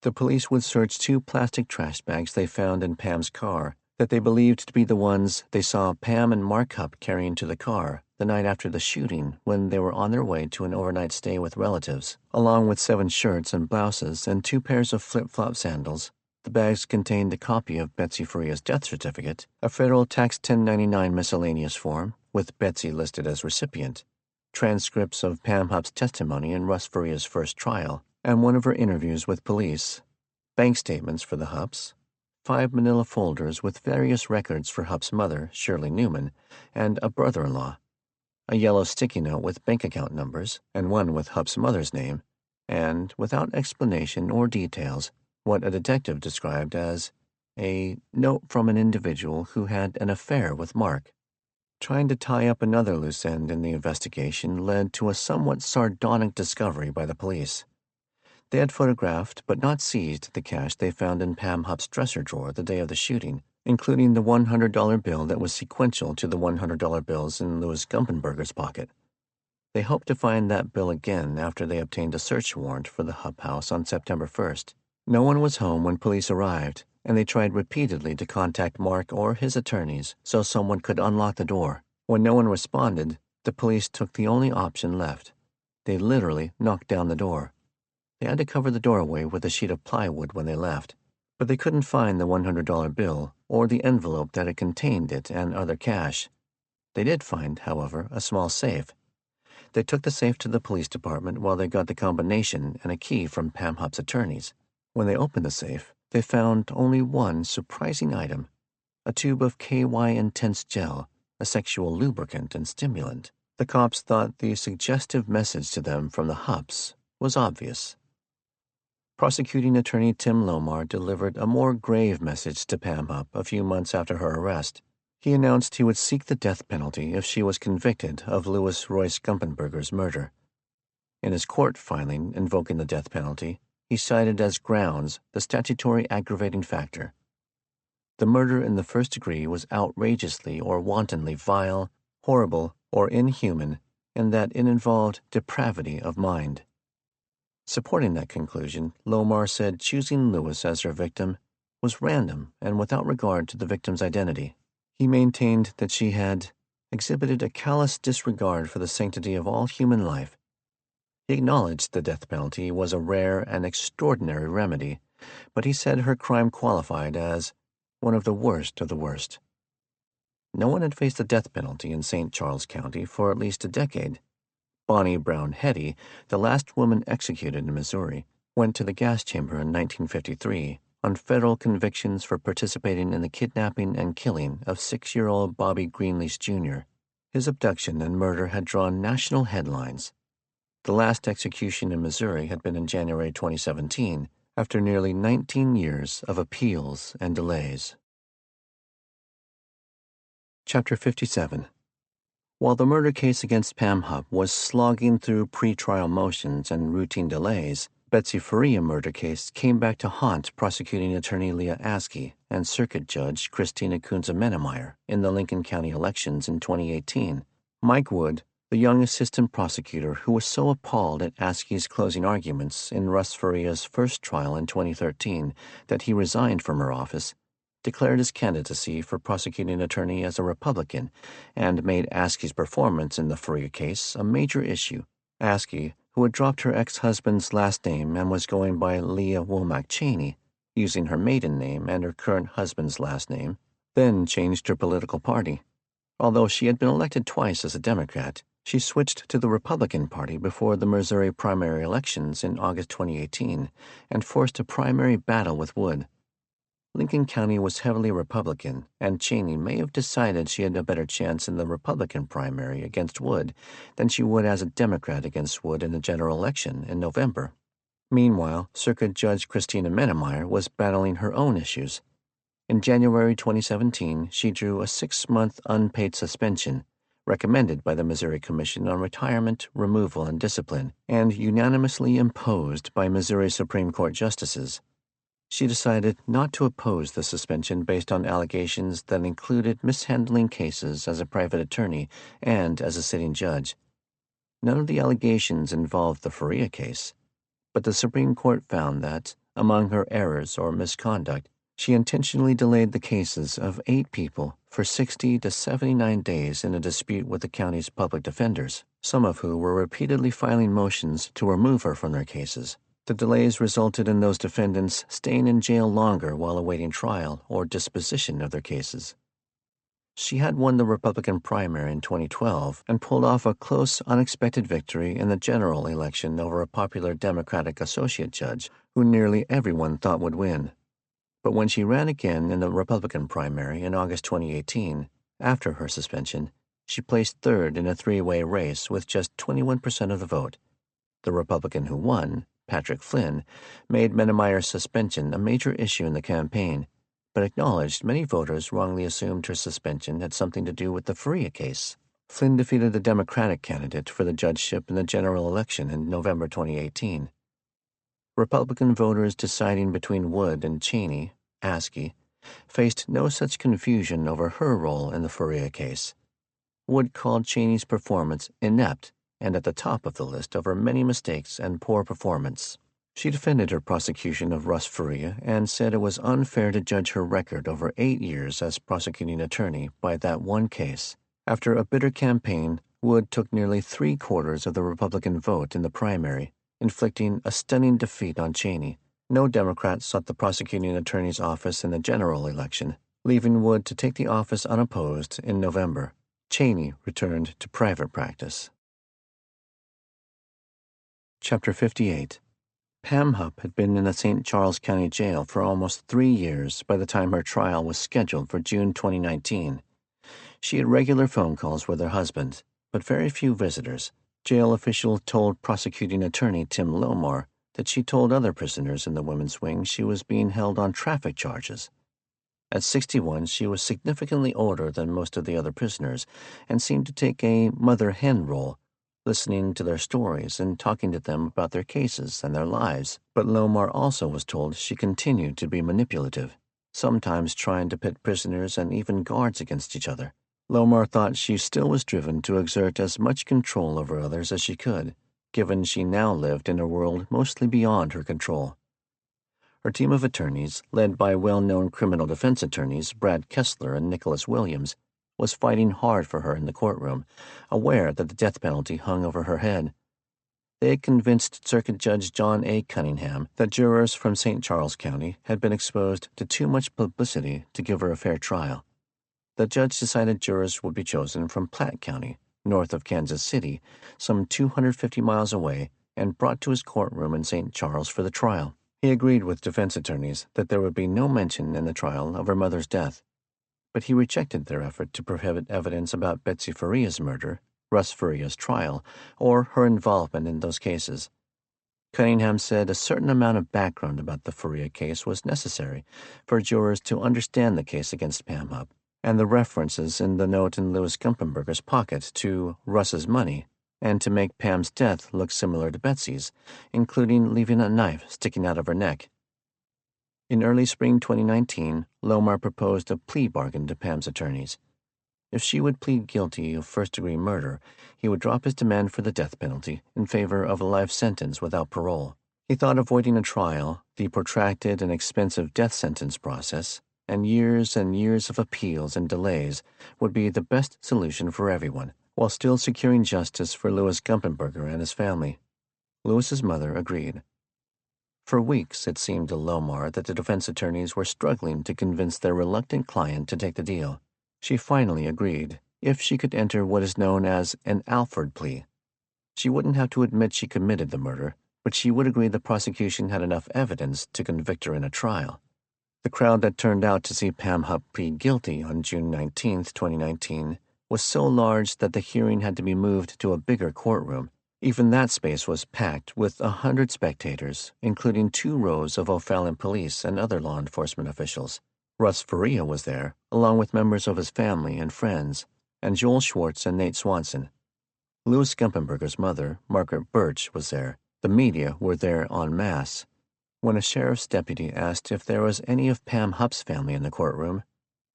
The police would search 2 plastic trash bags they found in Pam's car that they believed to be the ones they saw Pam and Mark Hupp carrying to the car the night after the shooting when they were on their way to an overnight stay with relatives, along with 7 shirts and blouses and 2 pairs of flip-flop sandals. The bags contained a copy of Betsy Faria's death certificate, a federal Tax 1099 miscellaneous form, with Betsy listed as recipient, transcripts of Pam Hupp's testimony in Russ Faria's first trial, and one of her interviews with police, bank statements for the Hupps, 5 manila folders with various records for Hupp's mother, Shirley Newman, and a brother-in-law, a yellow sticky note with bank account numbers, and one with Hupp's mother's name, and, without explanation or details, what a detective described as a note from an individual who had an affair with Mark. Trying to tie up another loose end in the investigation led to a somewhat sardonic discovery by the police. They had photographed but not seized the cash they found in Pam Hupp's dresser drawer the day of the shooting, including the $100 bill that was sequential to the $100 bills in Louis Gumpenberger's pocket. They hoped to find that bill again after they obtained a search warrant for the Hupp house on September 1st. No one was home when police arrived, and they tried repeatedly to contact Mark or his attorneys so someone could unlock the door. When no one responded, the police took the only option left. They literally knocked down the door. They had to cover the doorway with a sheet of plywood when they left, but they couldn't find the $100 bill or the envelope that had contained it and other cash. They did find, however, a small safe. They took the safe to the police department while they got the combination and a key from Pam Hupp's attorneys. When they opened the safe, they found only one surprising item, a tube of KY Intense Gel, a sexual lubricant and stimulant. The cops thought the suggestive message to them from the Hupps was obvious. Prosecuting attorney Tim Lomar delivered a more grave message to Pam Hupp a few months after her arrest. He announced he would seek the death penalty if she was convicted of Louis Royce Gumpenberger's murder. In his court filing invoking the death penalty, he cited as grounds the statutory aggravating factor. The murder in the first degree was outrageously or wantonly vile, horrible, or inhuman, and that it involved depravity of mind. Supporting that conclusion, Lomar said choosing Louis as her victim was random and without regard to the victim's identity. He maintained that she had exhibited a callous disregard for the sanctity of all human life. He acknowledged the death penalty was a rare and extraordinary remedy, but he said her crime qualified as one of the worst of the worst. No one had faced the death penalty in St. Charles County for at least a decade. Bonnie Brown Hetty, the last woman executed in Missouri, went to the gas chamber in 1953 on federal convictions for participating in the kidnapping and killing of 6-year-old Bobby Greenlease Jr. His abduction and murder had drawn national headlines. The last execution in Missouri had been in January 2017, after nearly 19 years of appeals and delays. Chapter 57. While the murder case against Pam Hupp was slogging through pretrial motions and routine delays, Betsy Faria murder case came back to haunt prosecuting attorney Leah Askey and Circuit Judge Christina Kunze-Menemeyer in the Lincoln County elections in 2018. Mike Wood, the young assistant prosecutor who was so appalled at Askey's closing arguments in Russ Faria's first trial in 2013 that he resigned from her office, declared his candidacy for prosecuting attorney as a Republican and made Askey's performance in the Faria case a major issue. Askey, who had dropped her ex-husband's last name and was going by Leah Womack Cheney, using her maiden name and her current husband's last name, then changed her political party. Although she had been elected twice as a Democrat, she switched to the Republican Party before the Missouri primary elections in August 2018 and forced a primary battle with Wood. Lincoln County was heavily Republican, and Cheney may have decided she had a better chance in the Republican primary against Wood than she would as a Democrat against Wood in the general election in November. Meanwhile, Circuit Judge Christina Menemeyer was battling her own issues. In January 2017, she drew a 6-month unpaid suspension, recommended by the Missouri Commission on Retirement, Removal, and Discipline, and unanimously imposed by Missouri Supreme Court justices. She decided not to oppose the suspension based on allegations that included mishandling cases as a private attorney and as a sitting judge. None of the allegations involved the Faria case, but the Supreme Court found that, among her errors or misconduct, she intentionally delayed the cases of 8 people for 60 to 79 days in a dispute with the county's public defenders, some of who were repeatedly filing motions to remove her from their cases. The delays resulted in those defendants staying in jail longer while awaiting trial or disposition of their cases. She had won the Republican primary in 2012 and pulled off a close, unexpected victory in the general election over a popular Democratic associate judge who nearly everyone thought would win. But when she ran again in the Republican primary in August 2018, after her suspension, she placed third in a 3-way race with just 21% of the vote. The Republican who won, Patrick Flynn, made Menemeyer's suspension a major issue in the campaign, but acknowledged many voters wrongly assumed her suspension had something to do with the Faria case. Flynn defeated the Democratic candidate for the judgeship in the general election in November 2018. Republican voters deciding between Wood and Cheney, Askey, faced no such confusion over her role in the Faria case. Wood called Cheney's performance inept and at the top of the list over many mistakes and poor performance. She defended her prosecution of Russ Faria and said it was unfair to judge her record over 8 years as prosecuting attorney by that one case. After a bitter campaign, Wood took nearly 3/4 of the Republican vote in the primary, inflicting a stunning defeat on Cheney. No Democrat sought the prosecuting attorney's office in the general election, leaving Wood to take the office unopposed in November. Cheney returned to private practice. Chapter 58. Pam Hupp had been in the St. Charles County Jail for almost 3 years by the time her trial was scheduled for June 2019. She had regular phone calls with her husband, but very few visitors. Jail official told prosecuting attorney Tim Lomar that she told other prisoners in the women's wing she was being held on traffic charges. At 61, she was significantly older than most of the other prisoners and seemed to take a mother-hen role, listening to their stories and talking to them about their cases and their lives. But Lomar also was told she continued to be manipulative, sometimes trying to pit prisoners and even guards against each other. Lomar thought she still was driven to exert as much control over others as she could, given she now lived in a world mostly beyond her control. Her team of attorneys, led by well-known criminal defense attorneys Brad Kessler and Nicholas Williams, was fighting hard for her in the courtroom, aware that the death penalty hung over her head. They had convinced Circuit Judge John A. Cunningham that jurors from St. Charles County had been exposed to too much publicity to give her a fair trial. The judge decided jurors would be chosen from Platte County, north of Kansas City, some 250 miles away, and brought to his courtroom in St. Charles for the trial. He agreed with defense attorneys that there would be no mention in the trial of her mother's death, but he rejected their effort to prohibit evidence about Betsy Faria's murder Russ Faria's trial, or her involvement in those cases. Cunningham said a certain amount of background about the Faria case was necessary for jurors to understand the case against Pam Hupp, and the references in the note in Louis Gumpenberger's pocket to Russ's money, and to make Pam's death look similar to Betsy's, including leaving a knife sticking out of her neck. In early spring 2019, Lomar proposed a plea bargain to Pam's attorneys. If she would plead guilty of first-degree murder, he would drop his demand for the death penalty in favor of a life sentence without parole. He thought avoiding a trial, the protracted and expensive death sentence process, and years of appeals and delays would be the best solution for everyone, while still securing justice for Louis Gumpenberger and his family. Louis's mother agreed. For weeks, it seemed to Lomar that the defense attorneys were struggling to convince their reluctant client to take the deal. She finally agreed, if she could enter what is known as an Alford plea. She wouldn't have to admit she committed the murder, but she would agree the prosecution had enough evidence to convict her in a trial. The crowd that turned out to see Pam Hupp plead guilty on June 19, 2019, was so large that the hearing had to be moved to a bigger courtroom. Even that space was packed with 100 spectators, including 2 rows of O'Fallon police and other law enforcement officials. Russ Faria was there, along with members of his family and friends, and Joel Schwartz and Nate Swanson. Louis Gumpenberger's mother, Margaret Birch, was there. The media were there en masse. When a sheriff's deputy asked if there was any of Pam Hupp's family in the courtroom,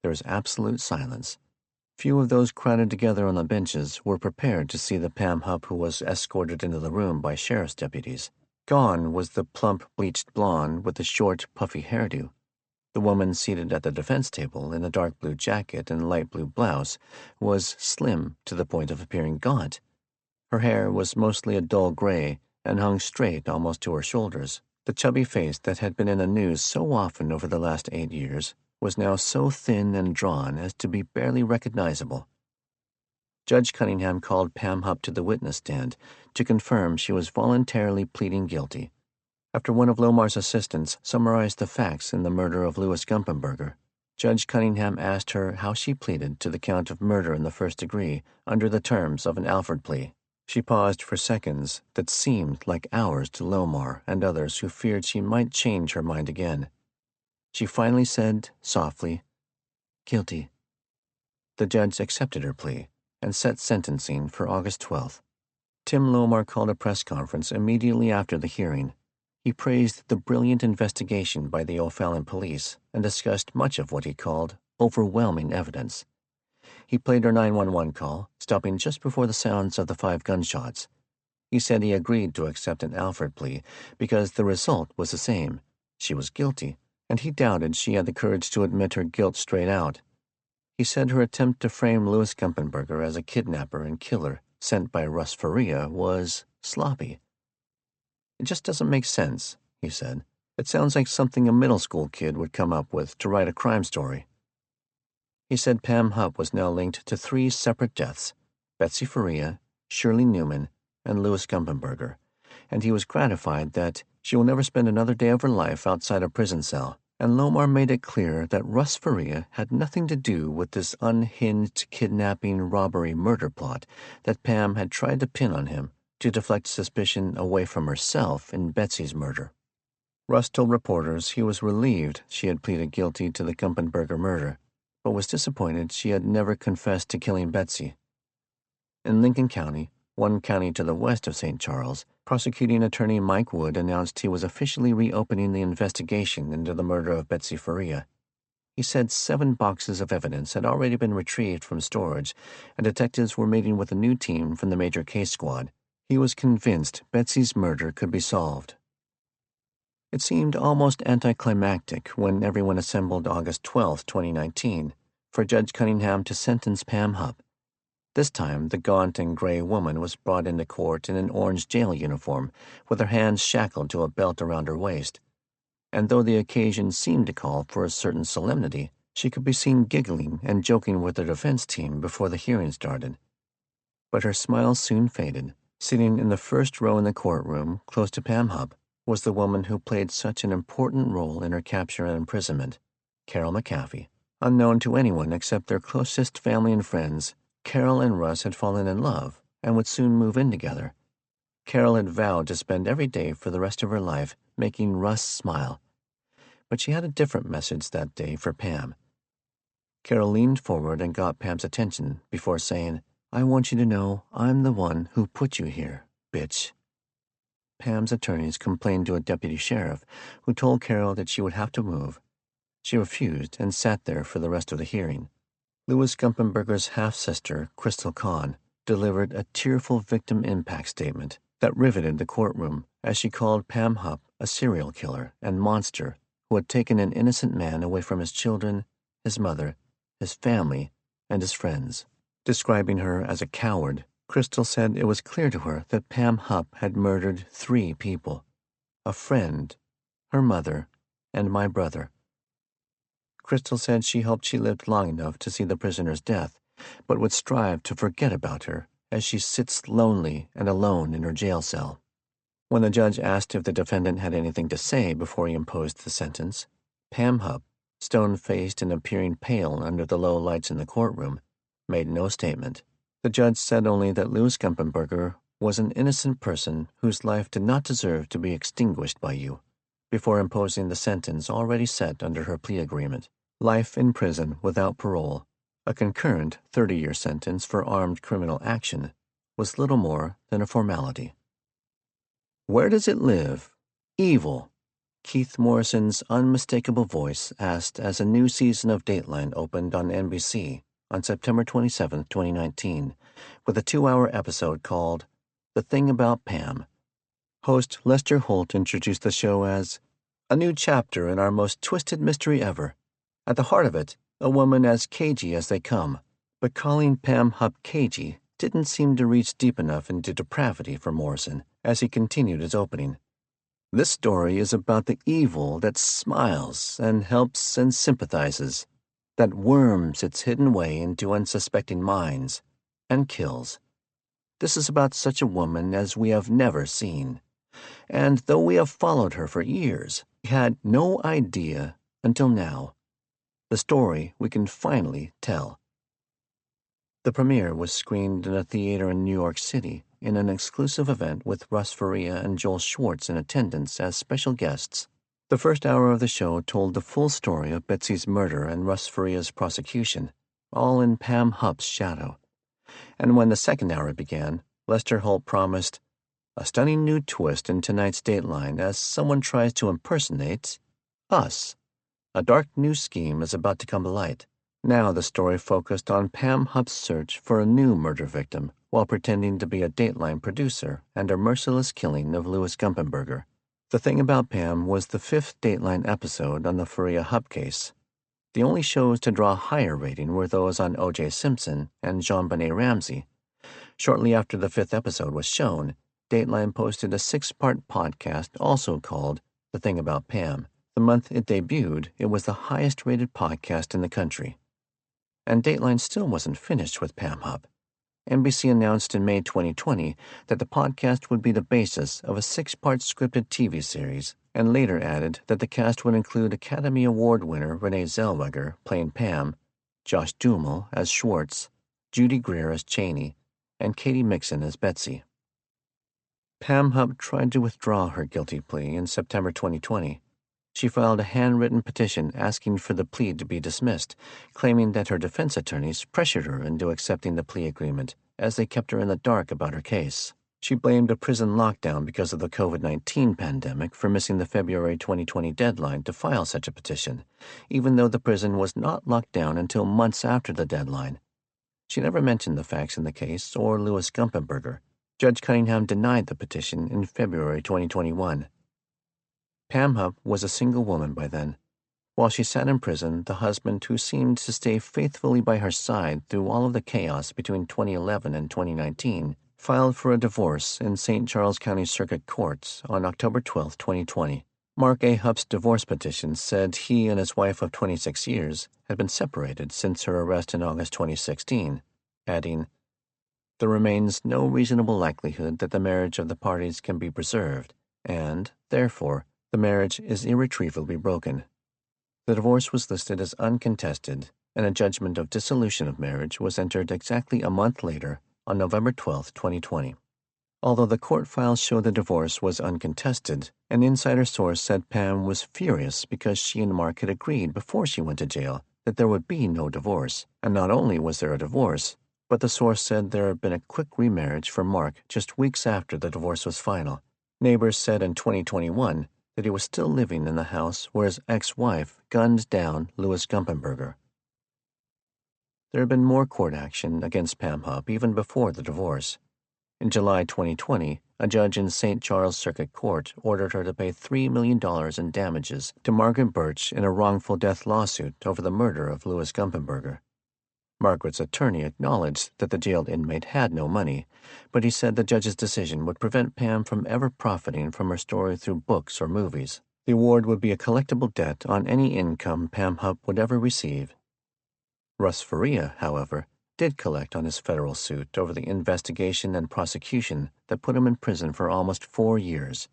there was absolute silence. Few of those crowded together on the benches were prepared to see the Pam Hupp who was escorted into the room by sheriff's deputies. Gone was the plump, bleached blonde with the short, puffy hairdo. The woman seated at the defense table in a dark blue jacket and light blue blouse was slim to the point of appearing gaunt. Her hair was mostly a dull gray and hung straight almost to her shoulders. The chubby face that had been in the news so often over the last 8 years was now so thin and drawn as to be barely recognizable. Judge Cunningham called Pam Hupp to the witness stand to confirm she was voluntarily pleading guilty. After one of Lomar's assistants summarized the facts in the murder of Louis Gumpenberger, Judge Cunningham asked her how she pleaded to the count of murder in the first degree under the terms of an Alford plea. She paused for seconds that seemed like hours to Lomar and others who feared she might change her mind again. She finally said, softly, "Guilty." The judge accepted her plea and set sentencing for August 12th. Tim Lomar called a press conference immediately after the hearing. He praised the brilliant investigation by the O'Fallon police and discussed much of what he called overwhelming evidence. He played her 911 call, stopping just before the sounds of the 5 gunshots. He said he agreed to accept an Alford plea because the result was the same. She was guilty, and he doubted she had the courage to admit her guilt straight out. He said her attempt to frame Louis Gumpenberger as a kidnapper and killer sent by Russ Faria was sloppy. "It just doesn't make sense," he said. "It sounds like something a middle school kid would come up with to write a crime story." He said Pam Hupp was now linked to 3 separate deaths: Betsy Faria, Shirley Newman, and Louis Gumpenberger, and he was gratified that she will never spend another day of her life outside a prison cell. And Lomar made it clear that Russ Faria had nothing to do with this unhinged kidnapping, robbery, murder plot that Pam had tried to pin on him to deflect suspicion away from herself in Betsy's murder. Russ told reporters he was relieved she had pleaded guilty to the Gumpenberger murder, but was disappointed she had never confessed to killing Betsy. In Lincoln County, one county to the west of St. Charles, prosecuting attorney Mike Wood announced he was officially reopening the investigation into the murder of Betsy Faria. He said 7 boxes of evidence had already been retrieved from storage, and detectives were meeting with a new team from the major case squad. He was convinced Betsy's murder could be solved. It seemed almost anticlimactic when everyone assembled August 12, 2019, for Judge Cunningham to sentence Pam Hupp. This time, the gaunt and gray woman was brought into court in an orange jail uniform, with her hands shackled to a belt around her waist. And though the occasion seemed to call for a certain solemnity, she could be seen giggling and joking with the defense team before the hearing started. But her smile soon faded. Sitting in the first row in the courtroom, close to Pam Hupp, was the woman who played such an important role in her capture and imprisonment, Carol McAfee. Unknown to anyone except their closest family and friends, Carol and Russ had fallen in love and would soon move in together. Carol had vowed to spend every day for the rest of her life making Russ smile, but she had a different message that day for Pam. Carol leaned forward and got Pam's attention before saying, "I want you to know I'm the one who put you here, bitch." Pam's attorneys complained to a deputy sheriff, who told Carol that she would have to move. She refused and sat there for the rest of the hearing. Louis Gumpenberger's half-sister, Crystal Kahn, delivered a tearful victim impact statement that riveted the courtroom as she called Pam Hupp a serial killer and monster who had taken an innocent man away from his children, his mother, his family, and his friends. Describing her as a coward, Crystal said it was clear to her that Pam Hupp had murdered 3 people: a friend, her mother, and my brother. Crystal said she hoped she lived long enough to see the prisoner's death, but would strive to forget about her as she sits lonely and alone in her jail cell. When the judge asked if the defendant had anything to say before he imposed the sentence, Pam Hupp, stone-faced and appearing pale under the low lights in the courtroom, made no statement. The judge said only that Louis Gumpenberger was an innocent person whose life did not deserve to be extinguished by you, before imposing the sentence already set under her plea agreement: life in prison without parole. A concurrent 30-year sentence for armed criminal action was little more than a formality. "Where does it live? Evil," Keith Morrison's unmistakable voice asked as a new season of Dateline opened on NBC on September 27, 2019, with a 2-hour episode called The Thing About Pam. Host Lester Holt introduced the show as a new chapter in our most twisted mystery ever. At the heart of it, a woman as cagey as they come. But calling Pam Hupp cagey didn't seem to reach deep enough into depravity for Morrison as he continued his opening. "This story is about the evil that smiles and helps and sympathizes, that worms its hidden way into unsuspecting minds and kills. This is about such a woman as we have never seen. And though we have followed her for years, we had no idea until now. The story we can finally tell." The premiere was screened in a theater in New York City in an exclusive event with Russ Faria and Joel Schwartz in attendance as special guests. The first hour of the show told the full story of Betsy's murder and Russ Faria's prosecution, all in Pam Hupp's shadow. And when the second hour began, Lester Holt promised a stunning new twist in tonight's Dateline as someone tries to impersonate us. A dark new scheme is about to come to light. Now the story focused on Pam Hupp's search for a new murder victim while pretending to be a Dateline producer and her merciless killing of Louis Gumpenberger. The Thing About Pam was the 5th Dateline episode on the Faria Hupp case. The only shows to draw a higher rating were those on O.J. Simpson and JonBenet Ramsey. Shortly after the 5th episode was shown, Dateline posted a 6-part podcast also called The Thing About Pam. The month it debuted, it was the highest-rated podcast in the country. And Dateline still wasn't finished with Pam Hupp. NBC announced in May 2020 that the podcast would be the basis of a 6-part scripted TV series, and later added that the cast would include Academy Award winner Renee Zellweger playing Pam, Josh Duhamel as Schwartz, Judy Greer as Cheney, and Katie Mixon as Betsy. Pam Hupp tried to withdraw her guilty plea in September 2020. She filed a handwritten petition asking for the plea to be dismissed, claiming that her defense attorneys pressured her into accepting the plea agreement as they kept her in the dark about her case. She blamed a prison lockdown because of the COVID-19 pandemic for missing the February 2020 deadline to file such a petition, even though the prison was not locked down until months after the deadline. She never mentioned the facts in the case or Louis Gumpenberger. Judge Cunningham denied the petition in February 2021. Pam Hupp was a single woman by then. While she sat in prison, the husband who seemed to stay faithfully by her side through all of the chaos between 2011 and 2019 filed for a divorce in St. Charles County Circuit Courts on October 12, 2020. Mark A. Hupp's divorce petition said he and his wife of 26 years had been separated since her arrest in August 2016, adding, "There remains no reasonable likelihood that the marriage of the parties can be preserved, and, therefore, the marriage is irretrievably broken." The divorce was listed as uncontested, and a judgment of dissolution of marriage was entered exactly a month later on November 12, 2020. Although the court files show the divorce was uncontested, an insider source said Pam was furious because she and Mark had agreed before she went to jail that there would be no divorce. And not only was there a divorce, but the source said there had been a quick remarriage for Mark just weeks after the divorce was final. Neighbors said in 2021 that he was still living in the house where his ex-wife gunned down Louis Gumpenberger. There had been more court action against Pam Hupp even before the divorce. In July 2020, a judge in St. Charles Circuit Court ordered her to pay $3 million in damages to Margaret Birch in a wrongful death lawsuit over the murder of Louis Gumpenberger. Margaret's attorney acknowledged that the jailed inmate had no money, but he said the judge's decision would prevent Pam from ever profiting from her story through books or movies. The award would be a collectible debt on any income Pam Hupp would ever receive. Russ Faria, however, did collect on his federal suit over the investigation and prosecution that put him in prison for almost 4 years.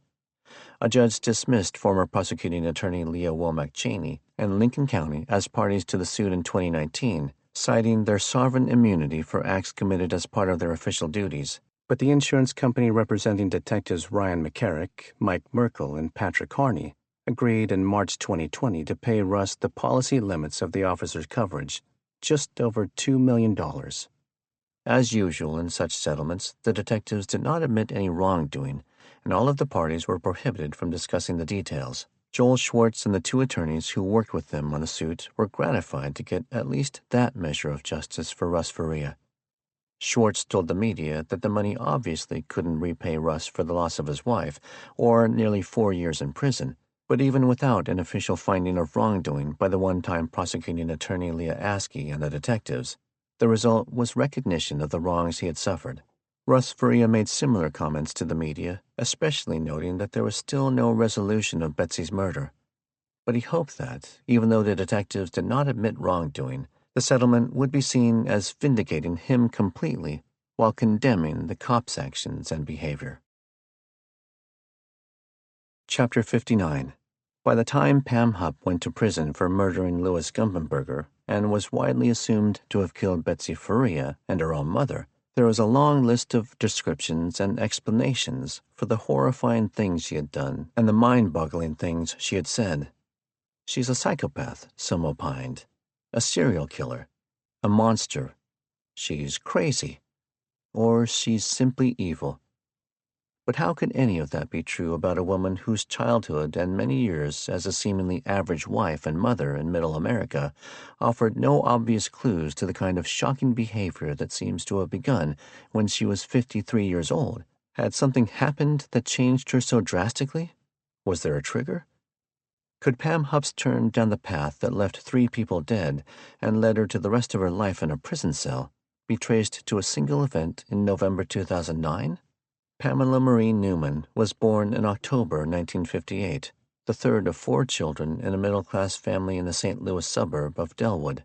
A judge dismissed former prosecuting attorney Leah Womack Cheney and Lincoln County as parties to the suit in 2019, citing their sovereign immunity for acts committed as part of their official duties. But the insurance company representing detectives Ryan McCarrick, Mike Merkel, and Patrick Harney agreed in March 2020 to pay Russ the policy limits of the officer's coverage, just over $2 million. As usual in such settlements, the detectives did not admit any wrongdoing, and all of the parties were prohibited from discussing the details. Joel Schwartz and the 2 attorneys who worked with them on the suit were gratified to get at least that measure of justice for Russ Faria. Schwartz told the media that the money obviously couldn't repay Russ for the loss of his wife or nearly 4 years in prison, but even without an official finding of wrongdoing by the one-time prosecuting attorney Leah Askey and the detectives, the result was recognition of the wrongs he had suffered. Russ Faria made similar comments to the media, especially noting that there was still no resolution of Betsy's murder. But he hoped that, even though the detectives did not admit wrongdoing, the settlement would be seen as vindicating him completely while condemning the cops' actions and behavior. Chapter 59. By the time Pam Hupp went to prison for murdering Louis Gumpenberger and was widely assumed to have killed Betsy Faria and her own mother, there was a long list of descriptions and explanations for the horrifying things she had done and the mind-boggling things she had said. She's a psychopath, some opined, a serial killer, a monster, she's crazy, or she's simply evil. But how could any of that be true about a woman whose childhood and many years as a seemingly average wife and mother in Middle America offered no obvious clues to the kind of shocking behavior that seems to have begun when she was 53 years old? Had something happened that changed her so drastically? Was there a trigger? Could Pam Hupp's turn down the path that left 3 people dead and led her to the rest of her life in a prison cell be traced to a single event in November 2009? Pamela Marie Newman was born in October 1958, the third of 4 children in a middle-class family in the St. Louis suburb of Dellwood.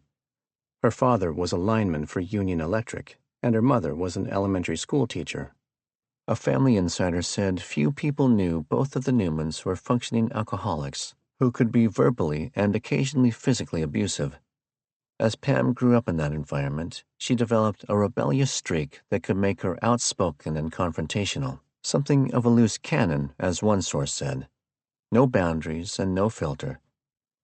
Her father was a lineman for Union Electric, and her mother was an elementary school teacher. A family insider said few people knew both of the Newmans were functioning alcoholics who could be verbally and occasionally physically abusive. As Pam grew up in that environment, she developed a rebellious streak that could make her outspoken and confrontational, something of a loose cannon, as one source said. No boundaries and no filter.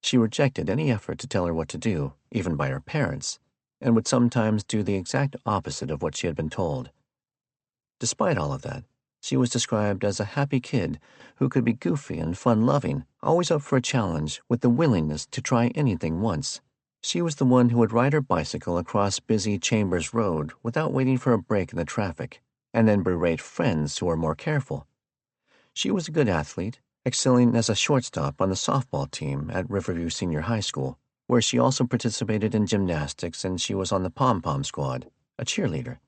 She rejected any effort to tell her what to do, even by her parents, and would sometimes do the exact opposite of what she had been told. Despite all of that, she was described as a happy kid who could be goofy and fun-loving, always up for a challenge with the willingness to try anything once. She was the one who would ride her bicycle across busy Chambers Road without waiting for a break in the traffic, and then berate friends who were more careful. She was a good athlete, excelling as a shortstop on the softball team at Riverview Senior High School, where she also participated in gymnastics and she was on the pom-pom squad, a cheerleader.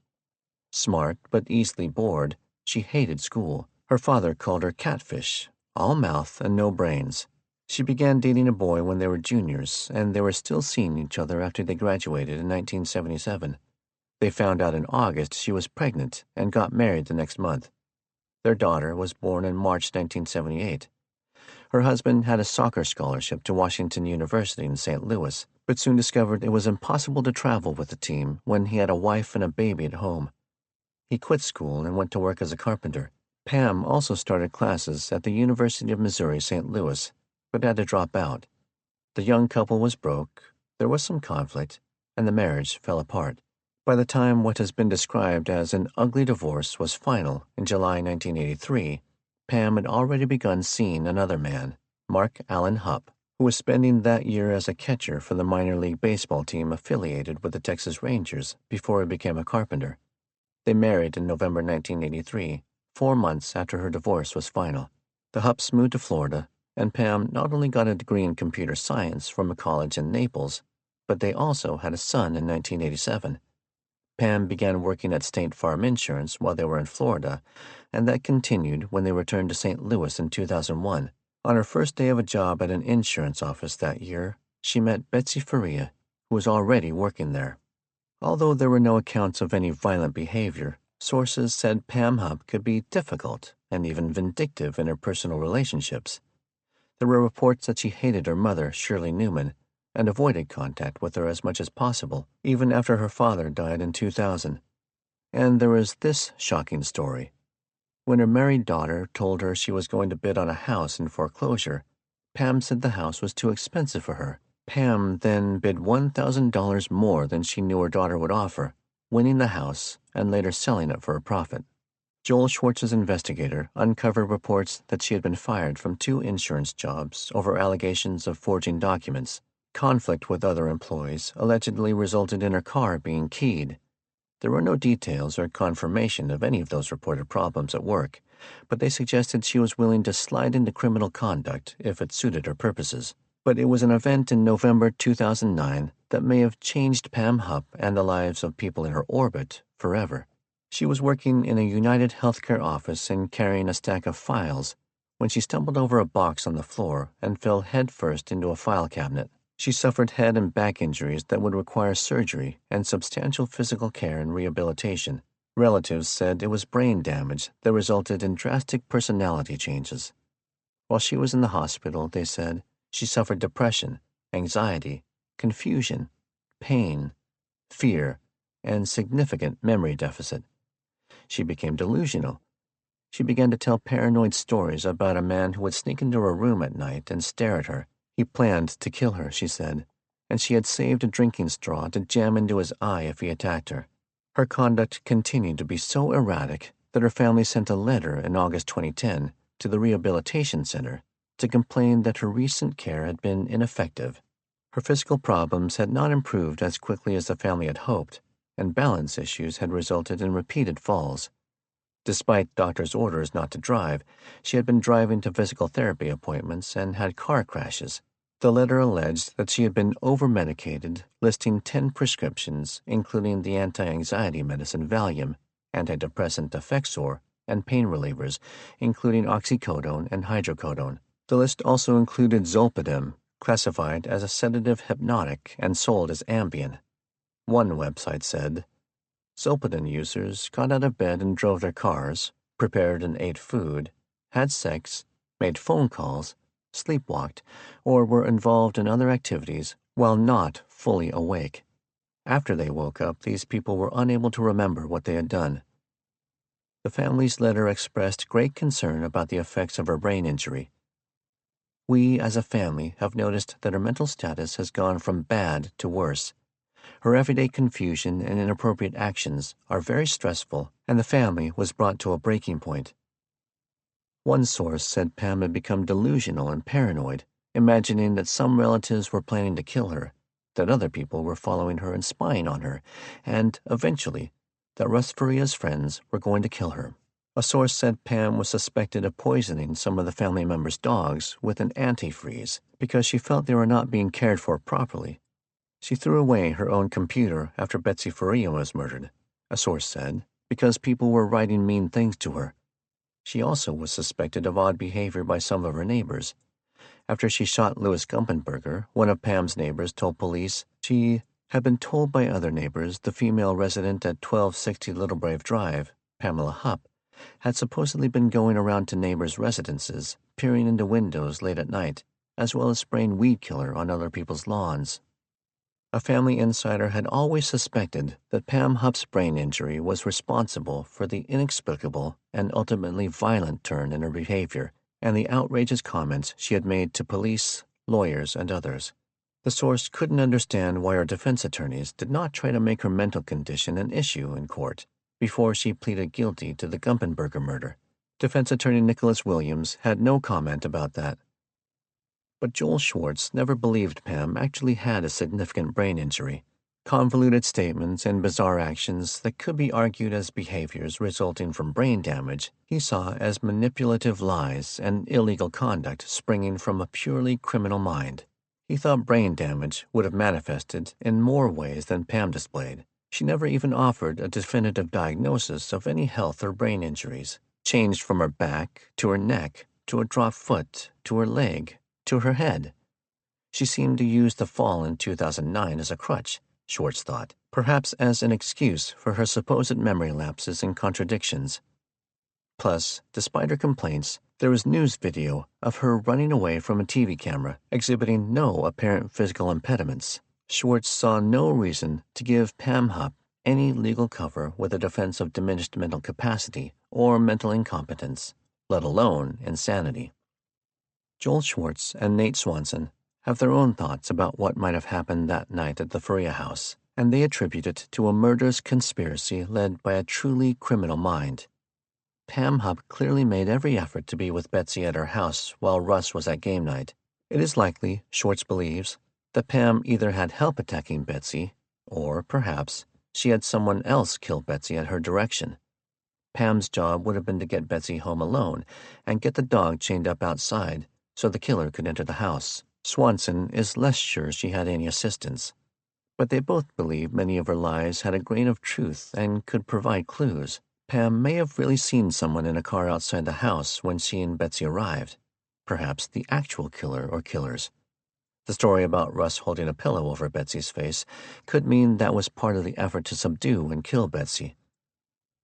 Smart but easily bored, she hated school. Her father called her catfish, all mouth and no brains. She began dating a boy when they were juniors, and they were still seeing each other after they graduated in 1977. They found out in August she was pregnant and got married the next month. Their daughter was born in March 1978. Her husband had a soccer scholarship to Washington University in St. Louis, but soon discovered it was impossible to travel with the team when he had a wife and a baby at home. He quit school and went to work as a carpenter. Pam also started classes at the University of Missouri St. Louis, but had to drop out. The young couple was broke, there was some conflict, and the marriage fell apart. By the time what has been described as an ugly divorce was final in July 1983, Pam had already begun seeing another man, Mark Allen Hupp, who was spending that year as a catcher for the minor league baseball team affiliated with the Texas Rangers before he became a carpenter. They married in November 1983, 4 months after her divorce was final. The Hupps moved to Florida, and Pam not only got a degree in computer science from a college in Naples, but they also had a son in 1987. Pam began working at State Farm Insurance while they were in Florida, and that continued when they returned to St. Louis in 2001. On her first day of a job at an insurance office that year, she met Betsy Faria, who was already working there. Although there were no accounts of any violent behavior, sources said Pam Hupp could be difficult and even vindictive in her personal relationships. There were reports that she hated her mother, Shirley Newman, and avoided contact with her as much as possible, even after her father died in 2000. And there was this shocking story. When her married daughter told her she was going to bid on a house in foreclosure, Pam said the house was too expensive for her. Pam then bid $1,000 more than she knew her daughter would offer, winning the house and later selling it for a profit. Joel Schwartz's investigator uncovered reports that she had been fired from 2 insurance jobs over allegations of forging documents. Conflict with other employees allegedly resulted in her car being keyed. There were no details or confirmation of any of those reported problems at work, but they suggested she was willing to slide into criminal conduct if it suited her purposes. But it was an event in November 2009 that may have changed Pam Hupp and the lives of people in her orbit forever. She was working in a United Healthcare office and carrying a stack of files when she stumbled over a box on the floor and fell headfirst into a file cabinet. She suffered head and back injuries that would require surgery and substantial physical care and rehabilitation. Relatives said it was brain damage that resulted in drastic personality changes. While she was in the hospital, they said, she suffered depression, anxiety, confusion, pain, fear, and significant memory deficit. She became delusional. She began to tell paranoid stories about a man who would sneak into her room at night and stare at her. He planned to kill her, she said, and she had saved a drinking straw to jam into his eye if he attacked her. Her conduct continued to be so erratic that her family sent a letter in August 2010 to the Rehabilitation Center to complain that her recent care had been ineffective. Her physical problems had not improved as quickly as the family had hoped, and balance issues had resulted in repeated falls. Despite doctors' orders not to drive, she had been driving to physical therapy appointments and had car crashes. The letter alleged that she had been over-medicated, listing 10 prescriptions, including the anti-anxiety medicine Valium, antidepressant Effexor, and pain relievers, including oxycodone and hydrocodone. The list also included zolpidem, classified as a sedative hypnotic and sold as Ambien. One website said, Zolpidem users got out of bed and drove their cars, prepared and ate food, had sex, made phone calls, sleepwalked, or were involved in other activities while not fully awake. After they woke up, these people were unable to remember what they had done. The family's letter expressed great concern about the effects of her brain injury. We, as a family, have noticed that her mental status has gone from bad to worse. Her everyday confusion and inappropriate actions are very stressful, and the family was brought to a breaking point. One source said Pam had become delusional and paranoid, imagining that some relatives were planning to kill her, that other people were following her and spying on her, and, eventually, that Russ Faria's friends were going to kill her. A source said Pam was suspected of poisoning some of the family members' dogs with an antifreeze because she felt they were not being cared for properly. She threw away her own computer after Betsy Faria was murdered, a source said, because people were writing mean things to her. She also was suspected of odd behavior by some of her neighbors. After she shot Louis Gumpenberger, one of Pam's neighbors told police she had been told by other neighbors the female resident at 1260 Little Brave Drive, Pamela Hupp, had supposedly been going around to neighbors' residences, peering into windows late at night, as well as spraying weed killer on other people's lawns. A family insider had always suspected that Pam Hupp's brain injury was responsible for the inexplicable and ultimately violent turn in her behavior and the outrageous comments she had made to police, lawyers, and others. The source couldn't understand why her defense attorneys did not try to make her mental condition an issue in court before she pleaded guilty to the Gumpenberger murder. Defense attorney Nicholas Williams had no comment about that. But Joel Schwartz never believed Pam actually had a significant brain injury. Convoluted statements and bizarre actions that could be argued as behaviors resulting from brain damage he saw as manipulative lies and illegal conduct springing from a purely criminal mind. He thought brain damage would have manifested in more ways than Pam displayed. She never even offered a definitive diagnosis of any health or brain injuries, changed from her back to her neck to a dropped foot to her leg to her head. She seemed to use the fall in 2009 as a crutch, Schwartz thought, perhaps as an excuse for her supposed memory lapses and contradictions. Plus, despite her complaints, there was news video of her running away from a TV camera, exhibiting no apparent physical impediments. Schwartz saw no reason to give Pam Hupp any legal cover with a defense of diminished mental capacity or mental incompetence, let alone insanity. Joel Schwartz and Nate Swanson have their own thoughts about what might have happened that night at the Faria house, and they attribute it to a murderous conspiracy led by a truly criminal mind. Pam Hupp clearly made every effort to be with Betsy at her house while Russ was at game night. It is likely, Schwartz believes, that Pam either had help attacking Betsy, or perhaps she had someone else kill Betsy at her direction. Pam's job would have been to get Betsy home alone and get the dog chained up outside so the killer could enter the house. Swanson is less sure she had any assistance, but they both believe many of her lies had a grain of truth and could provide clues. Pam may have really seen someone in a car outside the house when she and Betsy arrived, perhaps the actual killer or killers. The story about Russ holding a pillow over Betsy's face could mean that was part of the effort to subdue and kill Betsy.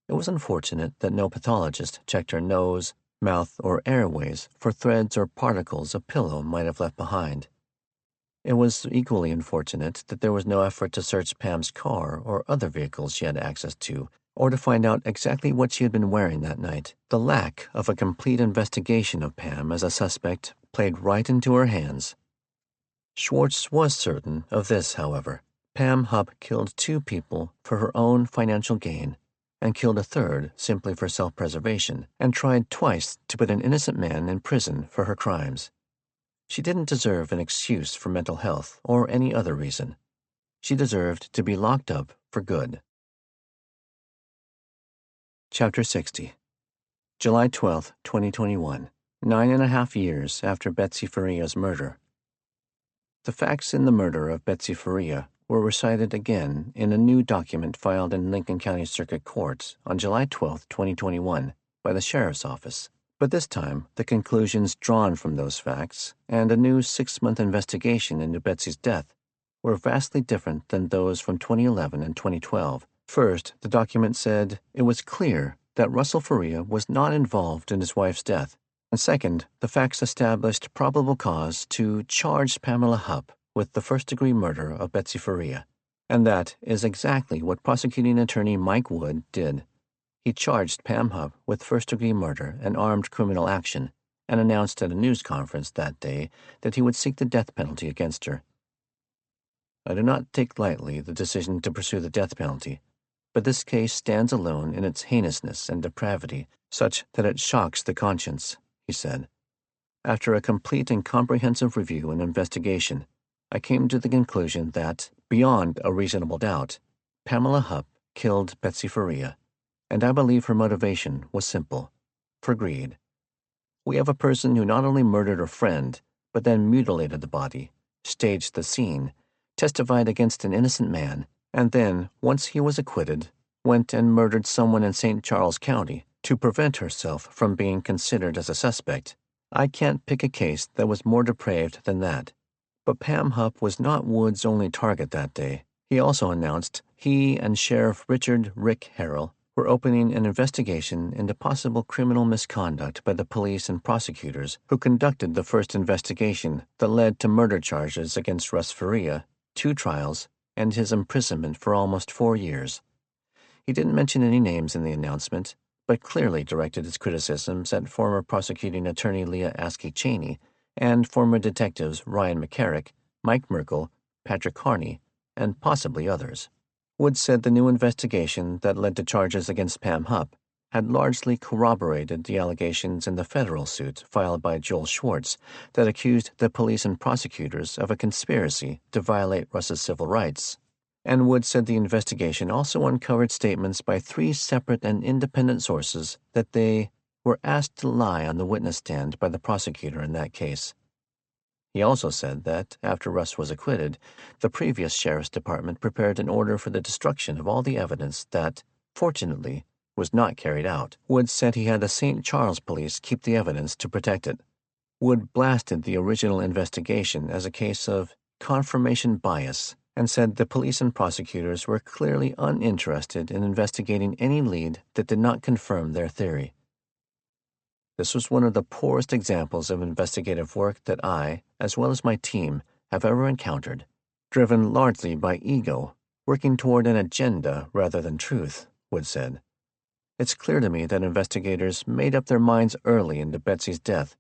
It was unfortunate that no pathologist checked her nose, mouth, or airways for threads or particles a pillow might have left behind. It was equally unfortunate that there was no effort to search Pam's car or other vehicles she had access to, or to find out exactly what she had been wearing that night. The lack of a complete investigation of Pam as a suspect played right into her hands. Schwartz was certain of this, however. Pam Hupp killed 2 people for her own financial gain, and killed a third simply for self-preservation, and tried twice to put an innocent man in prison for her crimes. She didn't deserve an excuse for mental health or any other reason. She deserved to be locked up for good. Chapter 60. July 12, 2021, 9.5 years after Betsy Faria's murder. The facts in the murder of Betsy Faria were recited again in a new document filed in Lincoln County Circuit Court on July 12, 2021, by the Sheriff's Office. But this time, the conclusions drawn from those facts and a new 6-month investigation into Betsy's death were vastly different than those from 2011 and 2012. First, the document said it was clear that Russel Faria was not involved in his wife's death. And second, the facts established probable cause to charge Pamela Hupp with the first-degree murder of Betsy Faria. And that is exactly what prosecuting attorney Mike Wood did. He charged Pam Hupp with first-degree murder and armed criminal action, and announced at a news conference that day that he would seek the death penalty against her. I do not take lightly the decision to pursue the death penalty, but this case stands alone in its heinousness and depravity, such that it shocks the conscience, he said. After a complete and comprehensive review and investigation, I came to the conclusion that, beyond a reasonable doubt, Pamela Hupp killed Betsy Faria, and I believe her motivation was simple: for greed. We have a person who not only murdered her friend, but then mutilated the body, staged the scene, testified against an innocent man, and then, once he was acquitted, went and murdered someone in St. Charles County to prevent herself from being considered as a suspect. I can't pick a case that was more depraved than that. But Pam Hupp was not Wood's only target that day. He also announced he and Sheriff Richard "Rick" Harrell were opening an investigation into possible criminal misconduct by the police and prosecutors who conducted the first investigation that led to murder charges against Russ Faria, 2 trials, and his imprisonment for almost 4 years. He didn't mention any names in the announcement, but clearly directed his criticisms at former prosecuting attorney Leah Askey-Cheney and former detectives Ryan McCarrick, Mike Merkel, Patrick Harney, and possibly others. Wood said the new investigation that led to charges against Pam Hupp had largely corroborated the allegations in the federal suit filed by Joel Schwartz that accused the police and prosecutors of a conspiracy to violate Russ's civil rights. And Wood said the investigation also uncovered statements by 3 separate and independent sources that they were asked to lie on the witness stand by the prosecutor in that case. He also said that, after Russ was acquitted, the previous sheriff's department prepared an order for the destruction of all the evidence that, fortunately, was not carried out. Wood said he had the St. Charles police keep the evidence to protect it. Wood blasted the original investigation as a case of confirmation bias and said the police and prosecutors were clearly uninterested in investigating any lead that did not confirm their theory. This was one of the poorest examples of investigative work that I, as well as my team, have ever encountered, driven largely by ego, working toward an agenda rather than truth, Wood said. It's clear to me that investigators made up their minds early into Betsy's death,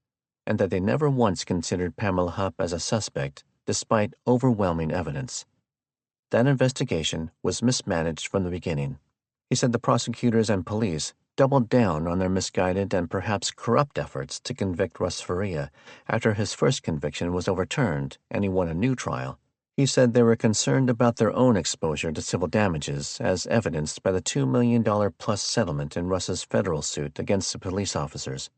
and that they never once considered Pamela Hupp as a suspect, despite overwhelming evidence. That investigation was mismanaged from the beginning. He said the prosecutors and police doubled down on their misguided and perhaps corrupt efforts to convict Russ Faria after his first conviction was overturned and he won a new trial. He said they were concerned about their own exposure to civil damages, as evidenced by the $2 million-plus settlement in Russ's federal suit against the police officers.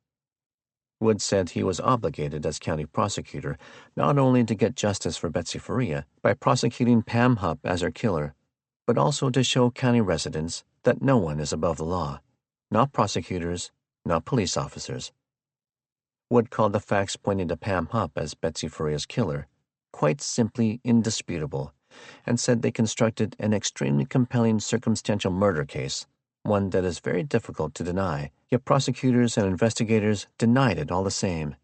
Wood said he was obligated as county prosecutor not only to get justice for Betsy Faria by prosecuting Pam Hupp as her killer, but also to show county residents that no one is above the law, not prosecutors, not police officers. Wood called the facts pointing to Pam Hupp as Betsy Faria's killer quite simply indisputable, and said they constructed an extremely compelling circumstantial murder case, one that is very difficult to deny, yet prosecutors and investigators denied it all the same.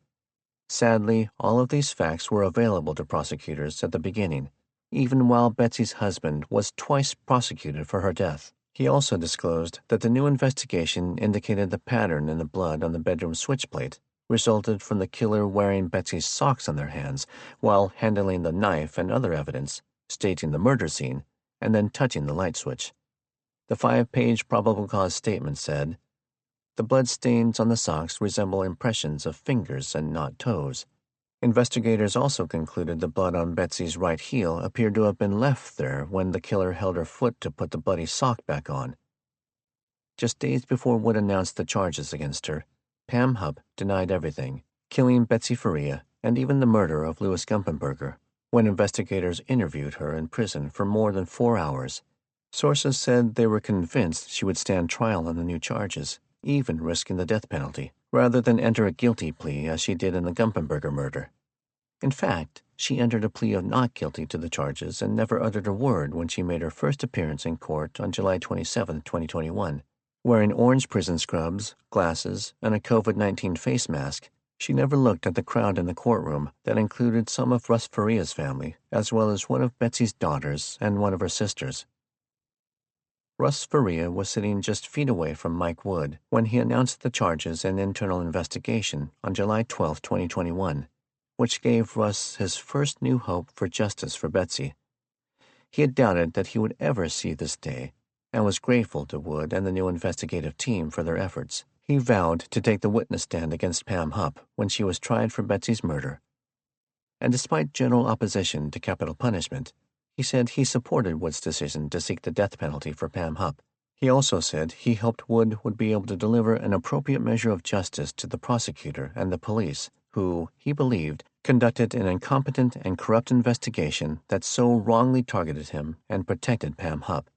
Sadly, all of these facts were available to prosecutors at the beginning, even while Betsy's husband was twice prosecuted for her death. He also disclosed that the new investigation indicated the pattern in the blood on the bedroom switchplate resulted from the killer wearing Betsy's socks on their hands while handling the knife and other evidence, staging the murder scene, and then touching the light switch. The 5-page probable cause statement said, "The blood stains on the socks resemble impressions of fingers and not toes." Investigators also concluded the blood on Betsy's right heel appeared to have been left there when the killer held her foot to put the bloody sock back on. Just days before Wood announced the charges against her, Pam Hupp denied everything, killing Betsy Faria and even the murder of Louis Gumpenberger, when investigators interviewed her in prison for more than 4 hours. Sources said they were convinced she would stand trial on the new charges, even risking the death penalty, rather than enter a guilty plea as she did in the Gumpenberger murder. In fact, she entered a plea of not guilty to the charges and never uttered a word when she made her first appearance in court on July 27, 2021. Wearing orange prison scrubs, glasses, and a COVID-19 face mask, she never looked at the crowd in the courtroom that included some of Russ Faria's family, as well as one of Betsy's daughters and one of her sisters. Russ Faria was sitting just feet away from Mike Wood when he announced the charges and internal investigation on July 12, 2021, which gave Russ his first new hope for justice for Betsy. He had doubted that he would ever see this day, and was grateful to Wood and the new investigative team for their efforts. He vowed to take the witness stand against Pam Hupp when she was tried for Betsy's murder. And despite general opposition to capital punishment, he said he supported Wood's decision to seek the death penalty for Pam Hupp. He also said he hoped Wood would be able to deliver an appropriate measure of justice to the prosecutor and the police, who, he believed, conducted an incompetent and corrupt investigation that so wrongly targeted him and protected Pam Hupp.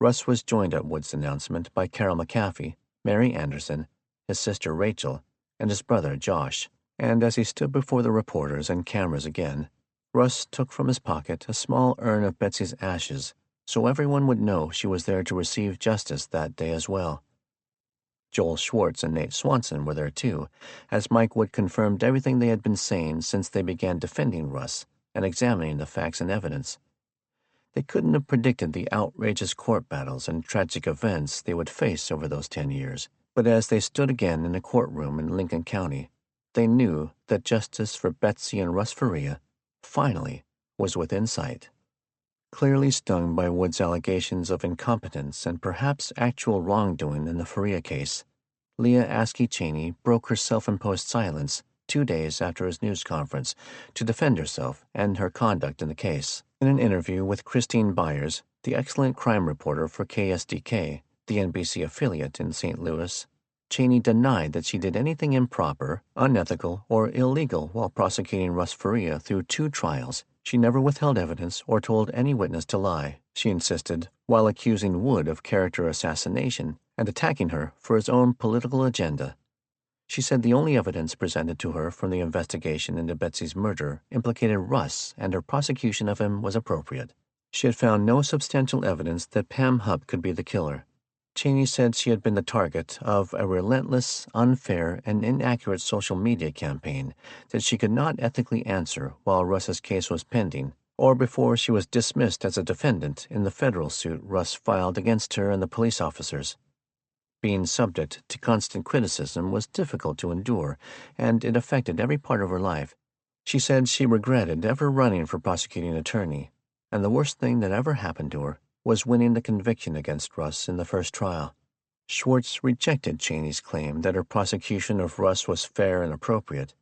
Russ was joined at Wood's announcement by Carol McAfee, Mary Anderson, his sister Rachel, and his brother Josh, and as he stood before the reporters and cameras again, Russ took from his pocket a small urn of Betsy's ashes so everyone would know she was there to receive justice that day as well. Joel Schwartz and Nate Swanson were there too, as Mike Wood confirmed everything they had been saying since they began defending Russ and examining the facts and evidence. They couldn't have predicted the outrageous court battles and tragic events they would face over those 10 years, but as they stood again in a courtroom in Lincoln County, they knew that justice for Betsy and Russ Faria, finally, was within sight. Clearly stung by Wood's allegations of incompetence and perhaps actual wrongdoing in the Faria case, Leah Askey Cheney broke her self-imposed silence 2 days after his news conference to defend herself and her conduct in the case. In an interview with Christine Byers, the excellent crime reporter for KSDK, the NBC affiliate in St. Louis, Cheney denied that she did anything improper, unethical, or illegal while prosecuting Russ Faria through 2 trials. She never withheld evidence or told any witness to lie, she insisted, while accusing Wood of character assassination and attacking her for his own political agenda. She said the only evidence presented to her from the investigation into Betsy's murder implicated Russ, and her prosecution of him was appropriate. She had found no substantial evidence that Pam Hupp could be the killer. Cheney said she had been the target of a relentless, unfair, and inaccurate social media campaign that she could not ethically answer while Russ's case was pending, or before she was dismissed as a defendant in the federal suit Russ filed against her and the police officers. Being subject to constant criticism was difficult to endure, and it affected every part of her life. She said she regretted ever running for prosecuting attorney, and the worst thing that ever happened to her was winning the conviction against Russ in the first trial. Schwartz rejected Cheney's claim that her prosecution of Russ was fair and appropriate,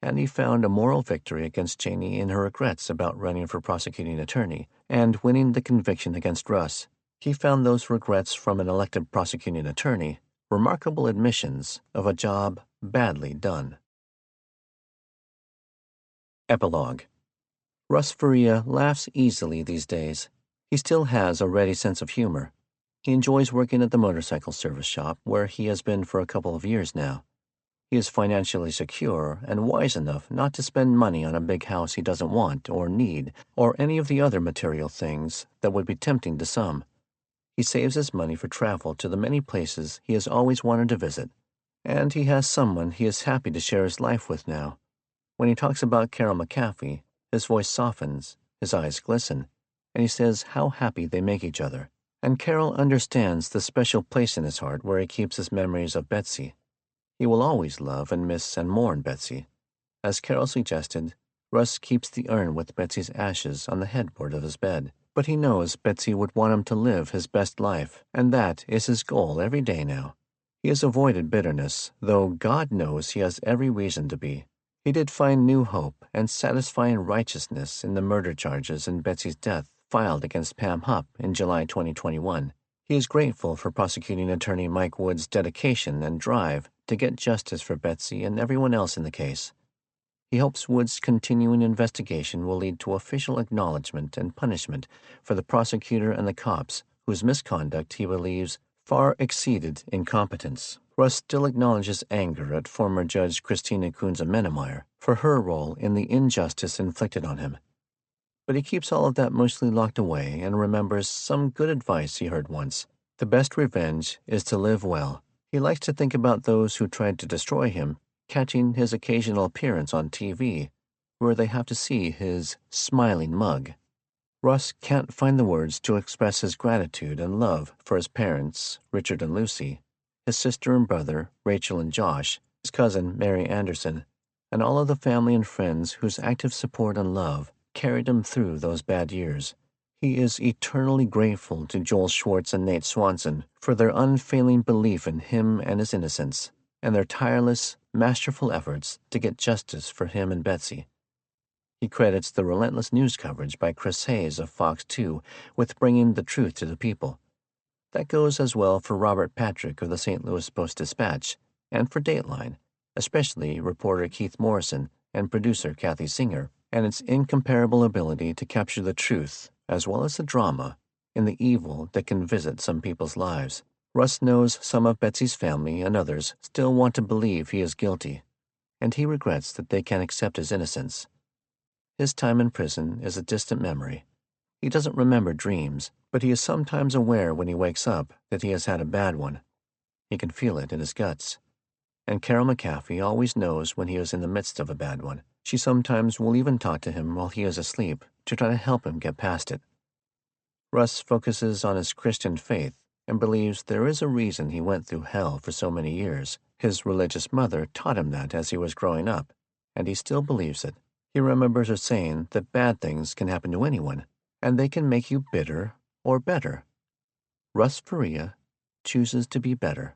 and he found a moral victory against Cheney in her regrets about running for prosecuting attorney and winning the conviction against Russ. He found those regrets from an elected prosecuting attorney remarkable admissions of a job badly done. Epilogue. Russ Faria laughs easily these days. He still has a ready sense of humor. He enjoys working at the motorcycle service shop, where he has been for a couple of years now. He is financially secure and wise enough not to spend money on a big house he doesn't want or need, or any of the other material things that would be tempting to some. He saves his money for travel to the many places he has always wanted to visit, and he has someone he is happy to share his life with now. When he talks about Carol McCaffey, his voice softens, his eyes glisten, and he says how happy they make each other. And Carol understands the special place in his heart where he keeps his memories of Betsy. He will always love and miss and mourn Betsy. As Carol suggested, Russ keeps the urn with Betsy's ashes on the headboard of his bed. But he knows Betsy would want him to live his best life, and that is his goal every day now. He has avoided bitterness, though God knows he has every reason to be. He did find new hope and satisfying righteousness in the murder charges in Betsy's death filed against Pam Hupp in July 2021. He is grateful for prosecuting attorney Mike Wood's dedication and drive to get justice for Betsy and everyone else in the case. He hopes Wood's continuing investigation will lead to official acknowledgement and punishment for the prosecutor and the cops whose misconduct he believes far exceeded incompetence. Russ still acknowledges anger at former Judge Christina Kunze-Menemeyer for her role in the injustice inflicted on him. But he keeps all of that mostly locked away and remembers some good advice he heard once. The best revenge is to live well. He likes to think about those who tried to destroy him catching his occasional appearance on TV, where they have to see his smiling mug. Russ can't find the words to express his gratitude and love for his parents, Richard and Lucy, his sister and brother, Rachel and Josh, his cousin, Mary Anderson, and all of the family and friends whose active support and love carried him through those bad years. He is eternally grateful to Joel Schwartz and Nate Swanson for their unfailing belief in him and his innocence, and their tireless, masterful efforts to get justice for him and Betsy. He credits the relentless news coverage by Chris Hayes of Fox 2 with bringing the truth to the people. That goes as well for Robert Patrick of the St. Louis Post-Dispatch, and for Dateline, especially reporter Keith Morrison and producer Kathy Singer, and its incomparable ability to capture the truth, as well as the drama, in the evil that can visit some people's lives. Russ knows some of Betsy's family and others still want to believe he is guilty, and he regrets that they can't accept his innocence. His time in prison is a distant memory. He doesn't remember dreams, but he is sometimes aware when he wakes up that he has had a bad one. He can feel it in his guts. And Carol McCaffey always knows when he is in the midst of a bad one. She sometimes will even talk to him while he is asleep to try to help him get past it. Russ focuses on his Christian faith and believes there is a reason he went through hell for so many years. His religious mother taught him that as he was growing up, and he still believes it. He remembers her saying that bad things can happen to anyone, and they can make you bitter or better. Russ Faria chooses to be better.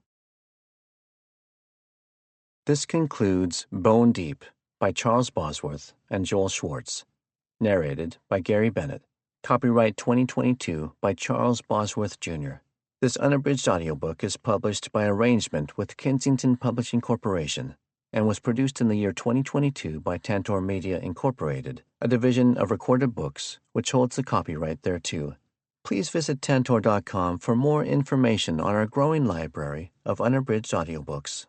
This concludes Bone Deep by Charles Bosworth and Joel Schwartz. Narrated by Gary Bennett. Copyright 2022 by Charles Bosworth Jr. This unabridged audiobook is published by arrangement with Kensington Publishing Corporation and was produced in the year 2022 by Tantor Media Incorporated, a division of Recorded Books, which holds the copyright thereto. Please visit Tantor.com for more information on our growing library of unabridged audiobooks.